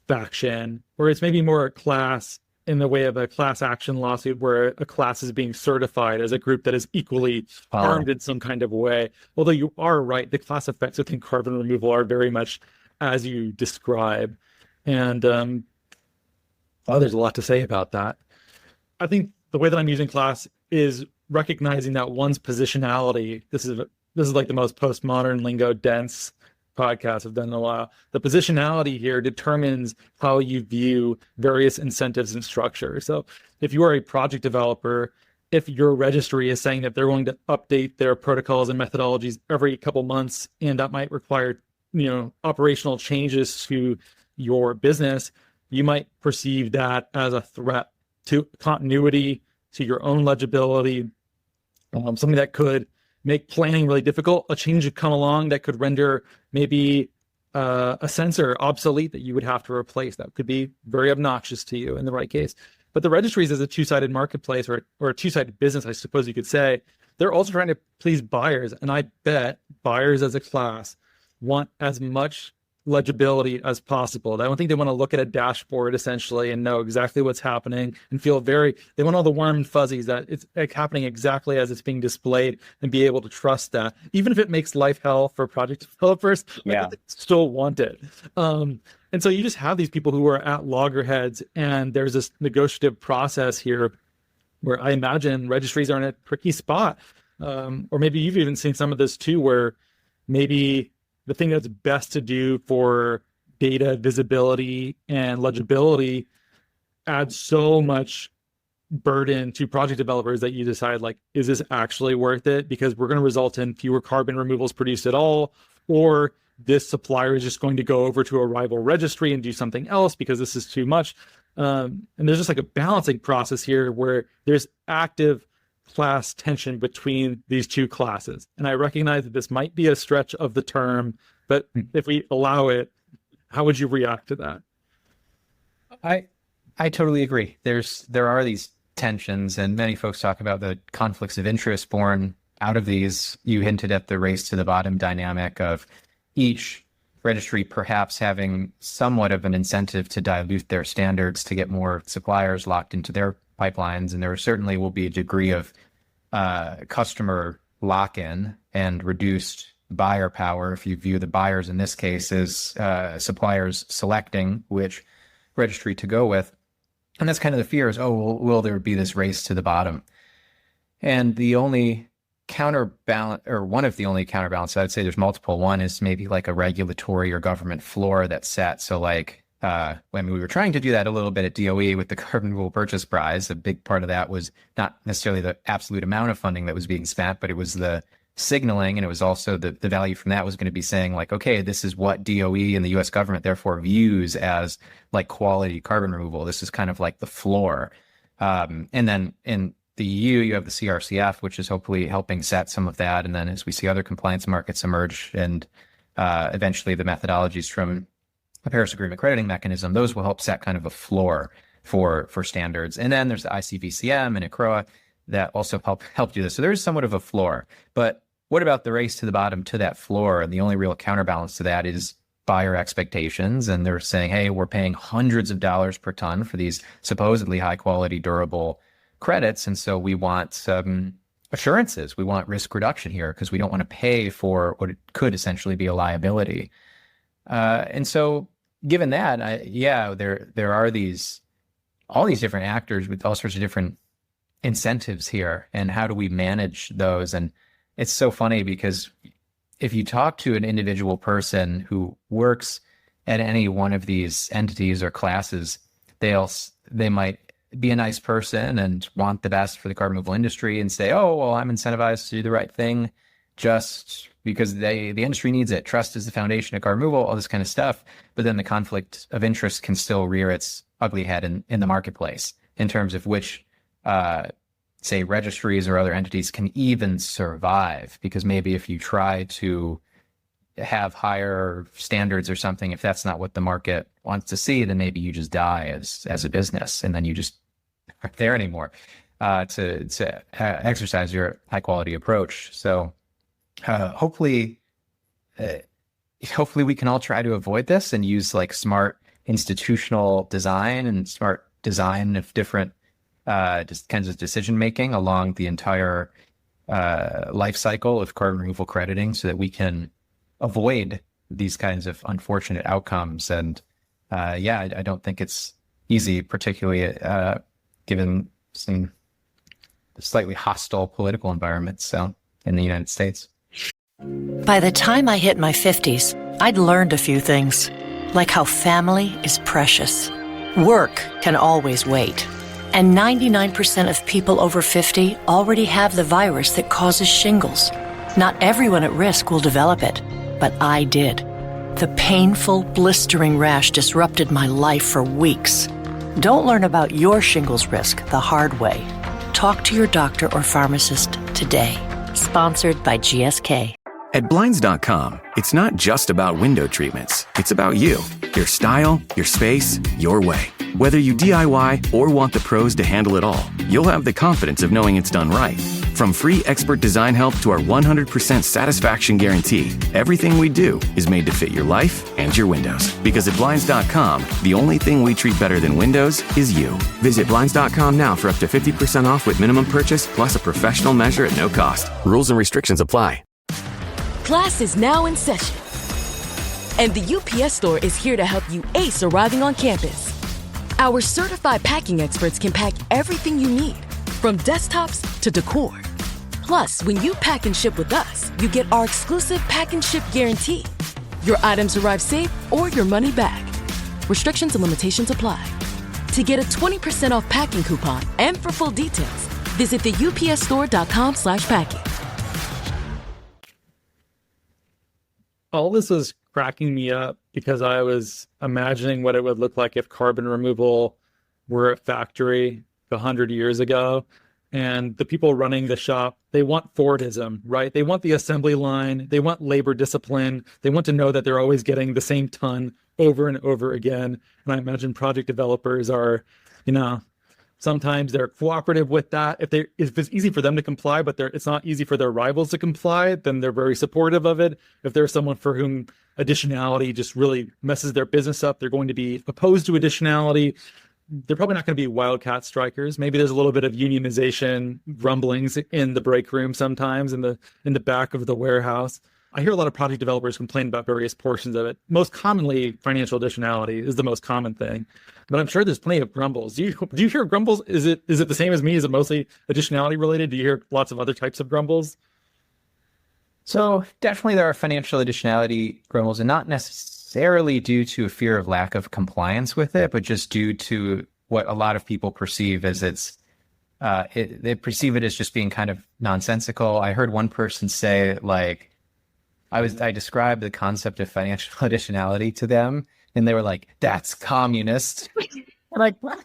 faction, or it's maybe more a class in the way of a class action lawsuit where a class is being certified as a group that is equally harmed in some kind of way. Although you are right, the class effects within carbon removal are very much as you describe. And there's a lot to say about that. I think the way that I'm using class is recognizing that one's positionality, this is like the most postmodern lingo dense podcast I've done in a while. The positionality here determines how you view various incentives and structures. So if you are a project developer, if your registry is saying that they're going to update their protocols and methodologies every couple months, and that might require, operational changes to your business, you might perceive that as a threat to continuity, to your own legibility, something that could make planning really difficult. A change would come along that could render maybe a sensor obsolete that you would have to replace. That could be very obnoxious to you in the right case. But the registries as a two-sided marketplace or a two-sided business, I suppose you could say, they're also trying to please buyers. And I bet buyers as a class want as much legibility as possible. I don't think they want to look at a dashboard essentially and know exactly what's happening and feel they want all the warm and fuzzies that it's like happening exactly as it's being displayed and be able to trust that, even if it makes life hell for project developers. They still want it. And so you just have these people who are at loggerheads, and there's this negotiative process here where I imagine registries are in a tricky spot. Or maybe you've even seen some of this too, where maybe the thing that's best to do for data visibility and legibility adds so much burden to project developers that you decide, like, is this actually worth it? Because we're going to result in fewer carbon removals produced at all, or this supplier is just going to go over to a rival registry and do something else because this is too much. And there's just like a balancing process here where there's active class tension between these two classes. And I recognize that this might be a stretch of the term, but if we allow it, how would you react to that? I totally agree. There are these tensions, and many folks talk about the conflicts of interest born out of these. You hinted at the race to the bottom dynamic of each registry perhaps having somewhat of an incentive to dilute their standards to get more suppliers locked into their pipelines. And there certainly will be a degree of customer lock-in and reduced buyer power if you view the buyers in this case as suppliers selecting which registry to go with. And that's kind of the fear is, will there be this race to the bottom? And the only counterbalance, or one of the only counterbalances, I'd say there's multiple. One is maybe like a regulatory or government floor that's set. So like, we were trying to do that a little bit at DOE with the carbon removal purchase prize. A big part of that was not necessarily the absolute amount of funding that was being spent, but it was the signaling. And it was also the value from that was going to be saying like, okay, this is what DOE and the US government therefore views as like quality carbon removal. This is kind of like the floor. And then in the EU, you have the CRCF, which is hopefully helping set some of that. And then as we see other compliance markets emerge and eventually the methodologies from the Paris Agreement crediting mechanism, those will help set kind of a floor for standards. And then there's the ICVCM and ICROA that also help do this. So there's somewhat of a floor. But what about the race to the bottom to that floor? And the only real counterbalance to that is buyer expectations. And they're saying, hey, we're paying hundreds of dollars per ton for these supposedly high quality, durable credits. And so we want some assurances. We want risk reduction here because we don't want to pay for what it could essentially be a liability. And so given that, there are all these different actors with all sorts of different incentives here. And how do we manage those? And it's so funny because if you talk to an individual person who works at any one of these entities or classes, they might be a nice person and want the best for the carbon removal industry and say, oh, well, I'm incentivized to do the right thing just because the industry needs it. Trust is the foundation of carbon removal, all this kind of stuff. But then the conflict of interest can still rear its ugly head in the marketplace in terms of which, say, registries or other entities can even survive. Because maybe if you try to have higher standards or something, if that's not what the market wants to see, then maybe you just die as a business, and then you just aren't there anymore to exercise your high quality approach. So hopefully we can all try to avoid this and use like smart institutional design and smart design of different just kinds of decision making along the entire life cycle of carbon removal crediting, so that we can avoid these kinds of unfortunate outcomes. And I don't think it's easy, particularly given some slightly hostile political environments in the United States. By the time I hit my 50s, I'd learned a few things, like how family is precious. Work can always wait. And 99% of people over 50 already have the virus that causes shingles. Not everyone at risk will develop it, but I did. The painful, blistering rash disrupted my life for weeks. Don't learn about your shingles risk the hard way. Talk to your doctor or pharmacist today. Sponsored by GSK. At Blinds.com, it's not just about window treatments. It's about you, your style, your space, your way. Whether you DIY or want the pros to handle it all, you'll have the confidence of knowing it's done right. From free expert design help to our 100% satisfaction guarantee, everything we do is made to fit your life and your windows. Because at Blinds.com, the only thing we treat better than windows is you. Visit Blinds.com now for up to 50% off with minimum purchase plus a professional measure at no cost. Rules and restrictions apply. Class is now in session, and the UPS Store is here to help you ace arriving on campus. Our certified packing experts can pack everything you need, from desktops to decor. Plus, when you pack and ship with us, you get our exclusive pack and ship guarantee. Your items arrive safe or your money back. Restrictions and limitations apply. To get a 20% off packing coupon and for full details, visit the upsstore.com/packing. All this was cracking me up because I was imagining what it would look like if carbon removal were a factory 100 years ago. And the people running the shop, they want Fordism, right? They want the assembly line. They want labor discipline. They want to know that they're always getting the same ton over and over again. And I imagine project developers are, sometimes they're cooperative with that. If it's easy for them to comply, but it's not easy for their rivals to comply, then they're very supportive of it. If there's someone for whom additionality just really messes their business up, they're going to be opposed to additionality. They're probably not going to be wildcat strikers. Maybe there's a little bit of unionization rumblings in the break room sometimes in the back of the warehouse. I hear a lot of project developers complain about various portions of it. Most commonly, financial additionality is the most common thing, but I'm sure there's plenty of grumbles. Do you hear grumbles? Is it the same as me? Is it mostly additionality related? Do you hear lots of other types of grumbles? So definitely there are financial additionality grumbles, and not necessarily due to a fear of lack of compliance with it, but just due to what a lot of people perceive as they perceive it as just being kind of nonsensical. I heard one person say, like, I described the concept of financial additionality to them, and they were like, "That's communist." I'm like, what?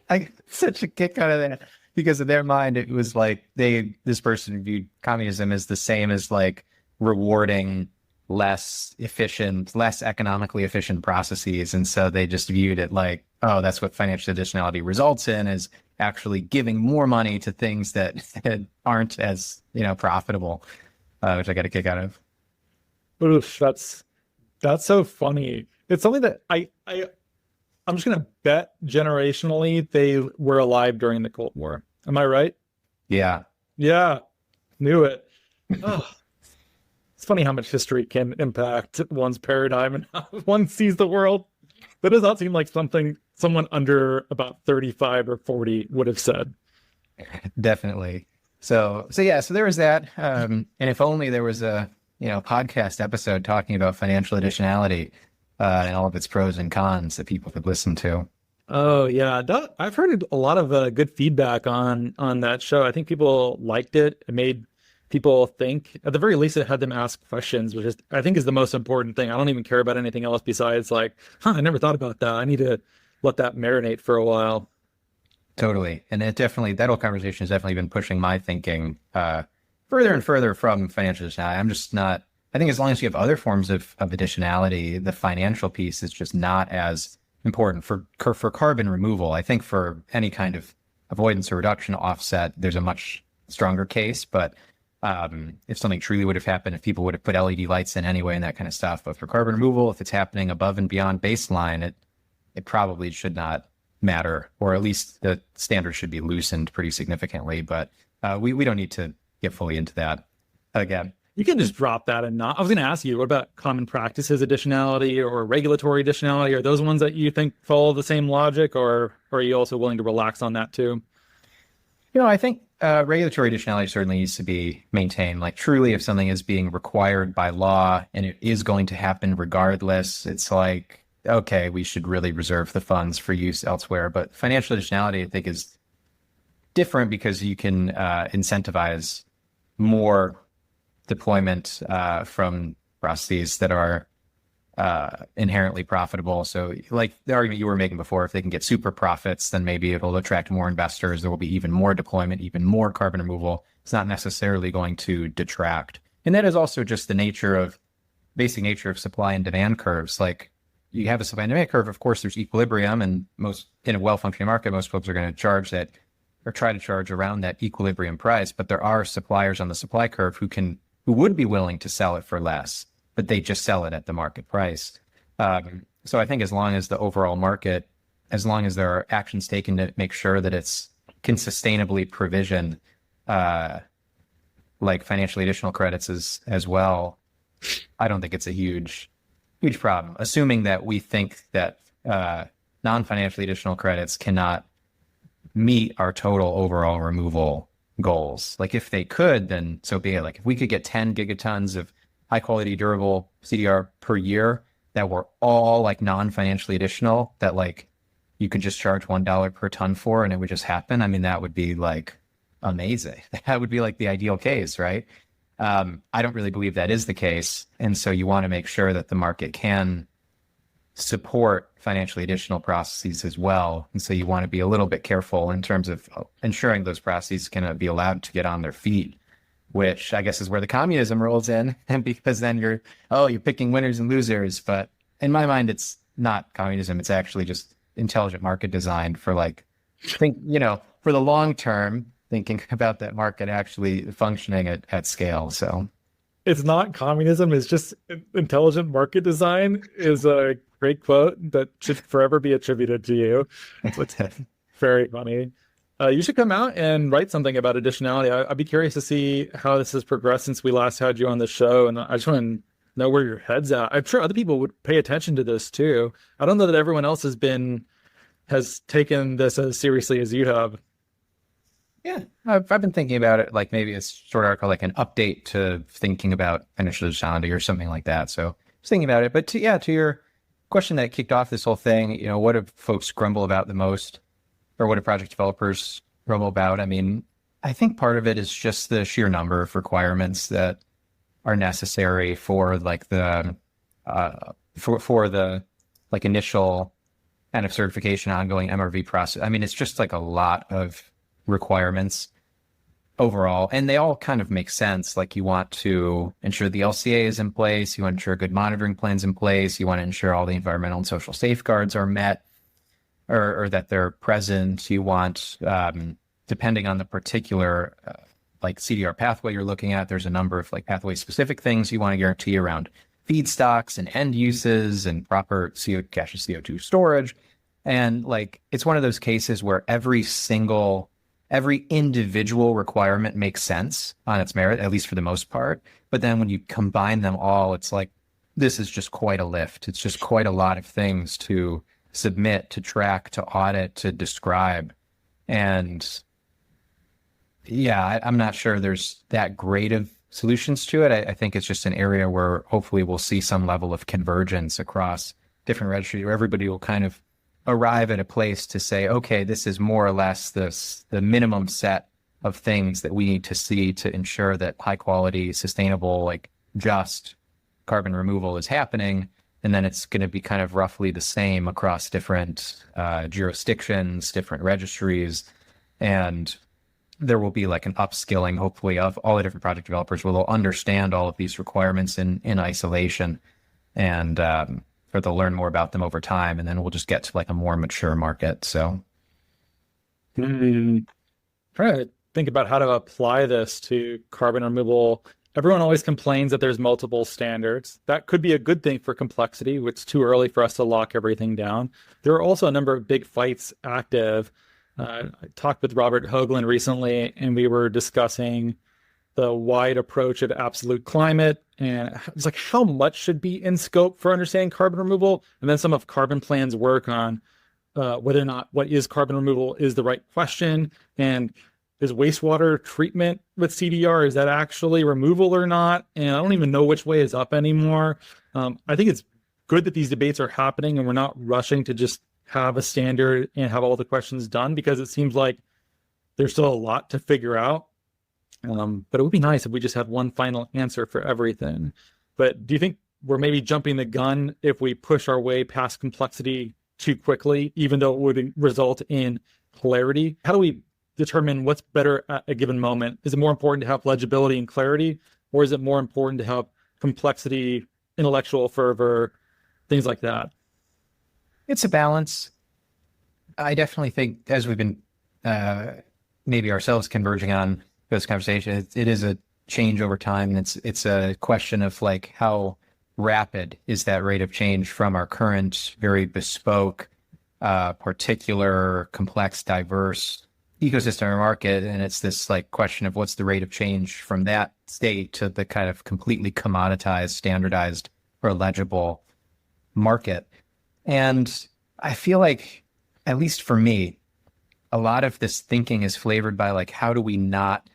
I got such a kick out of that, because in their mind, it was like this person viewed communism as the same as like rewarding less economically efficient processes. And so they just viewed it like oh, that's what financial additionality results in, is actually giving more money to things that aren't as, profitable, which I got a kick out of. Oof, that's so funny. It's something that I'm just gonna bet generationally they were alive during the Cold War. Am I right? Yeah. Yeah, knew it. Oh, it's funny how much history can impact one's paradigm and how one sees the world. That does not seem like something someone under about 35 or 40 would have said. Definitely. So there was that. And if only there was a, podcast episode talking about financial additionality and all of its pros and cons that people could listen to. Oh yeah, I've heard a lot of good feedback on that show. I think people liked it. It made people think. At the very least, it had them ask questions, which I think is the most important thing. I don't even care about anything else besides like, I never thought about that. I need to let that marinate for a while. Totally. And that whole conversation has definitely been pushing my thinking further and further from financial additionality. I think as long as you have other forms of additionality, the financial piece is just not as important for carbon removal. I think for any kind of avoidance or reduction offset, there's a much stronger case. But if something truly would have happened, if people would have put LED lights in anyway and that kind of stuff, but for carbon removal, if it's happening above and beyond baseline, it probably should not matter, or at least the standard should be loosened pretty significantly. But we don't need to get fully into that again. You can just drop that and not. I was going to ask you, what about common practices additionality or regulatory additionality? Are those ones that you think follow the same logic, or are you also willing to relax on that too? I think regulatory additionality certainly needs to be maintained. Like truly, if something is being required by law and it is going to happen regardless, it's like, okay, we should really reserve the funds for use elsewhere. But financial additionality, I think, is different because you can incentivize more deployment from processes that are inherently profitable. So like the argument you were making before, if they can get super profits, then maybe it'll attract more investors. There will be even more deployment, even more carbon removal. It's not necessarily going to detract. And that is also just the basic nature of supply and demand curves. Like you have a supply and demand curve, of course, there's equilibrium, and in a well-functioning market, most folks are going to charge that or try to charge around that equilibrium price. But there are suppliers on the supply curve who would be willing to sell it for less, but they just sell it at the market price. So I think as long as the overall market, as long as there are actions taken to make sure that can sustainably provision like financially additional credits as well, I don't think it's a huge problem, assuming that we think that non-financially additional credits cannot meet our total overall removal goals. Like if they could, then so be it. Like if we could get 10 gigatons of high quality durable CDR per year that were all like non-financially additional, that like you could just charge $1 per ton for and it would just happen. I mean, that would be like amazing. That would be like the ideal case, right? I don't really believe that is the case. And so you want to make sure that the market can support financially additional processes as well. And so you want to be a little bit careful in terms of ensuring those processes can be allowed to get on their feet, which I guess is where the communism rolls in. And because then you're picking winners and losers. But in my mind, it's not communism. It's actually just intelligent market design for for the long term, thinking about that market actually functioning at scale. So it's not communism. It's just intelligent market design is a great quote that should forever be attributed to you. It's very funny. You should come out and write something about additionality. I'd be curious to see how this has progressed since we last had you on the show. And I just want to know where your head's at. I'm sure other people would pay attention to this too. I don't know that everyone else has taken this as seriously as you have. Yeah, I've been thinking about it, like maybe a short article, like an update to thinking about financial additionality or something like that. So just thinking about it. But to your question that kicked off this whole thing, what do folks grumble about the most, or what do project developers grumble about? I mean, I think part of it is just the sheer number of requirements that are necessary for like the for the like initial kind of certification ongoing MRV process. I mean, it's just like a lot of requirements overall, and they all kind of make sense. Like you want to ensure the LCA is in place, you want to ensure good monitoring plans in place, you want to ensure all the environmental and social safeguards are met or that they're present. You want, depending on the particular like CDR pathway you're looking at, there's a number of like pathway specific things you want to guarantee around feedstocks and end uses and proper cache of CO2 storage. And like, it's one of those cases where every individual requirement makes sense on its merit, at least for the most part. But then when you combine them all, it's like, this is just quite a lift. It's just quite a lot of things to submit, to track, to audit, to describe. And yeah, I'm not sure there's that great of solutions to it. I think it's just an area where hopefully we'll see some level of convergence across different registries, where everybody will kind of arrive at a place to say, okay, this is more or less the minimum set of things that we need to see to ensure that high quality, sustainable, like just carbon removal is happening. And then it's going to be kind of roughly the same across different jurisdictions, different registries. And there will be like an upskilling, hopefully, of all the different project developers where they'll understand all of these requirements in isolation, and or they'll learn more about them over time, and then we'll just get to like a more mature market. So trying to think about how to apply this to carbon removal. Everyone always complains that there's multiple standards. That could be a good thing for complexity, which is too early for us to lock everything down. There are also a number of big fights active. I talked with Robert Hoagland recently, and we were discussing the wide approach of absolute climate. And it's like, how much should be in scope for understanding carbon removal? And then some of Carbon Plan's work on whether or not what is carbon removal is the right question. And is wastewater treatment with CDR, is that actually removal or not? And I don't even know which way is up anymore. I think it's good that these debates are happening and we're not rushing to just have a standard and have all the questions done, because it seems like there's still a lot to figure out. But it would be nice if we just had one final answer for everything. But do you think we're maybe jumping the gun if we push our way past complexity too quickly, even though it would result in clarity? How do we determine what's better at a given moment? Is it more important to have legibility and clarity, or is it more important to have complexity, intellectual fervor, things like that? It's a balance. I definitely think, as we've been maybe ourselves converging on this conversation, it is a change over time. And it's a question of like, how rapid is that rate of change from our current very bespoke, particular, complex, diverse ecosystem or market. And it's this like question of what's the rate of change from that state to the kind of completely commoditized, standardized, or legible market. And I feel like, at least for me, a lot of this thinking is flavored by like, how do we not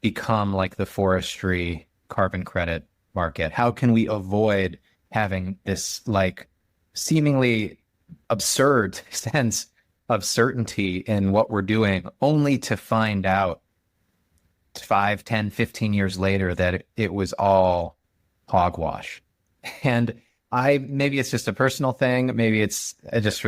become like the forestry carbon credit market? How can we avoid having this like seemingly absurd sense of certainty in what we're doing, only to find out 5, 10, 15 years later that it was all hogwash? And maybe it's just a personal thing. Maybe it's just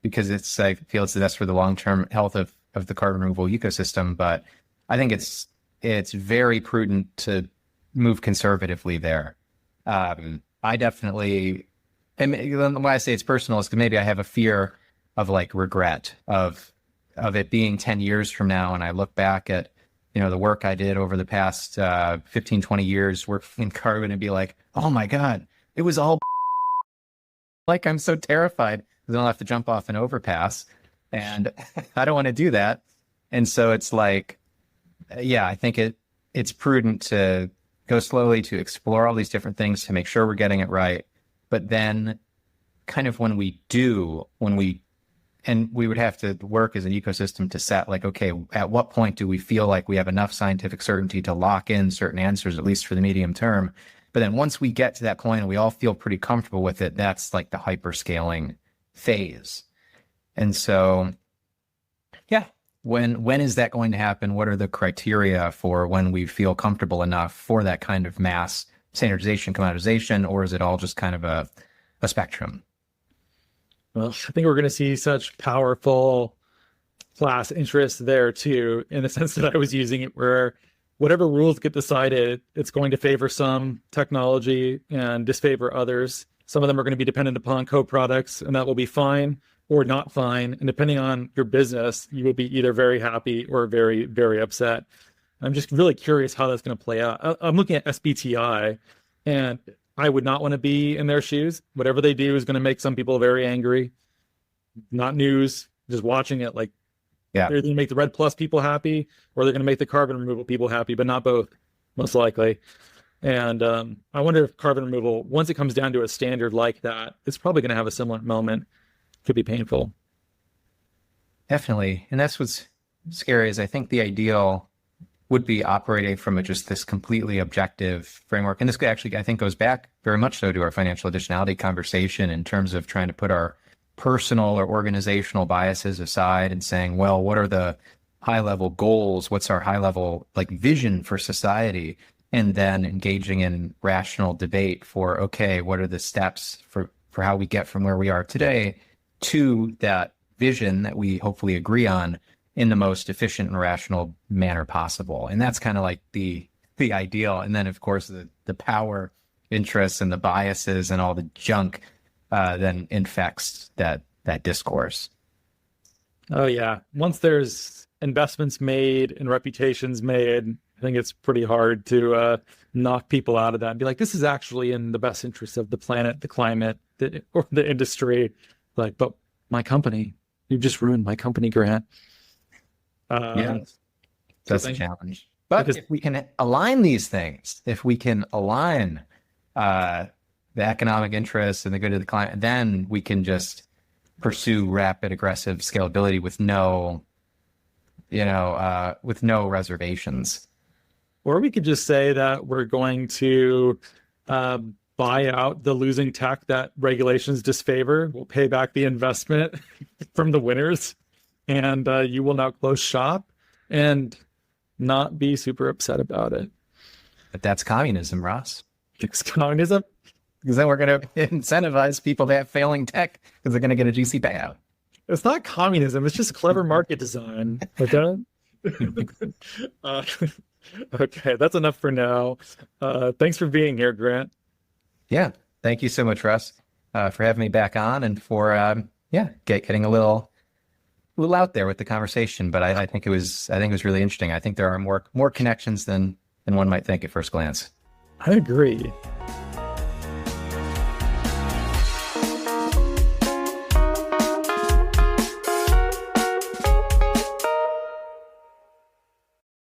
because I feel it's the best for the long-term health of the carbon removal ecosystem. But I think it's very prudent to move conservatively there. I definitely, and why I say it's personal is because maybe I have a fear of like regret of it being 10 years from now. And I look back at, the work I did over the past 15, 20 years working in carbon and be like, oh my God, it was all like, I'm so terrified because I'll have to jump off an overpass, and I don't want to do that. And so it's like, yeah, I think it's prudent to go slowly, to explore all these different things, to make sure we're getting it right. But then kind of when we would have to work as an ecosystem to set like, okay, at what point do we feel like we have enough scientific certainty to lock in certain answers, at least for the medium term? But then once we get to that point and we all feel pretty comfortable with it, that's like the hyperscaling phase. And so, yeah, when is that going to happen? What are the criteria for when we feel comfortable enough for that kind of mass standardization, commoditization, or is it all just kind of a spectrum? Well, I think we're going to see such powerful class interest there too, in the sense that I was using it, where whatever rules get decided, it's going to favor some technology and disfavor others. Some of them are going to be dependent upon co-products, and that will be fine. or not fine. And depending on your business, you will be either very happy or very, very upset. I'm just really curious how that's going to play out. I'm looking at SBTI, and I would not want to be in their shoes. Whatever they do is going to make some people very angry. Not news, just watching it. Like, yeah, they're going to make the Red Plus people happy, or they're going to make the carbon removal people happy, but not both, most likely. And I wonder if carbon removal, once it comes down to a standard like that, it's probably going to have a similar moment. Could be painful. Definitely. And that's what's scary is I think the ideal would be operating from just this completely objective framework. And this actually, I think, goes back very much so to our financial additionality conversation in terms of trying to put our personal or organizational biases aside and saying, well, what are the high level goals? What's our high level vision for society? And then engaging in rational debate for, okay, what are the steps for how we get from where we are today to that vision that we hopefully agree on in the most efficient and rational manner possible. And that's kind of like the ideal. And then, of course, the power interests and the biases and all the junk then infects that discourse. Oh, yeah. Once there's investments made and reputations made, I think it's pretty hard to knock people out of that and be like, this is actually in the best interest of the planet, the climate, or the industry. Like, but my company, you just ruined my company, Grant. Yeah, that's a challenge. But if we can align these things, if we can align the economic interests and the good of the climate, then we can just pursue rapid, aggressive scalability with no reservations. Or we could just say that we're going to buy out the losing tech that regulations disfavor. We'll pay back the investment from the winners, and you will now close shop and not be super upset about it. But that's communism, Ross. It's communism? Because then we're going to incentivize people to have failing tech because they're going to get a GC payout. It's not communism. It's just clever market design. Okay? Okay, that's enough for now. Thanks for being here, Grant. Yeah, thank you so much, Russ, for having me back on and for getting a little out there with the conversation. But I think it was really interesting. I think there are more connections than one might think at first glance. I agree.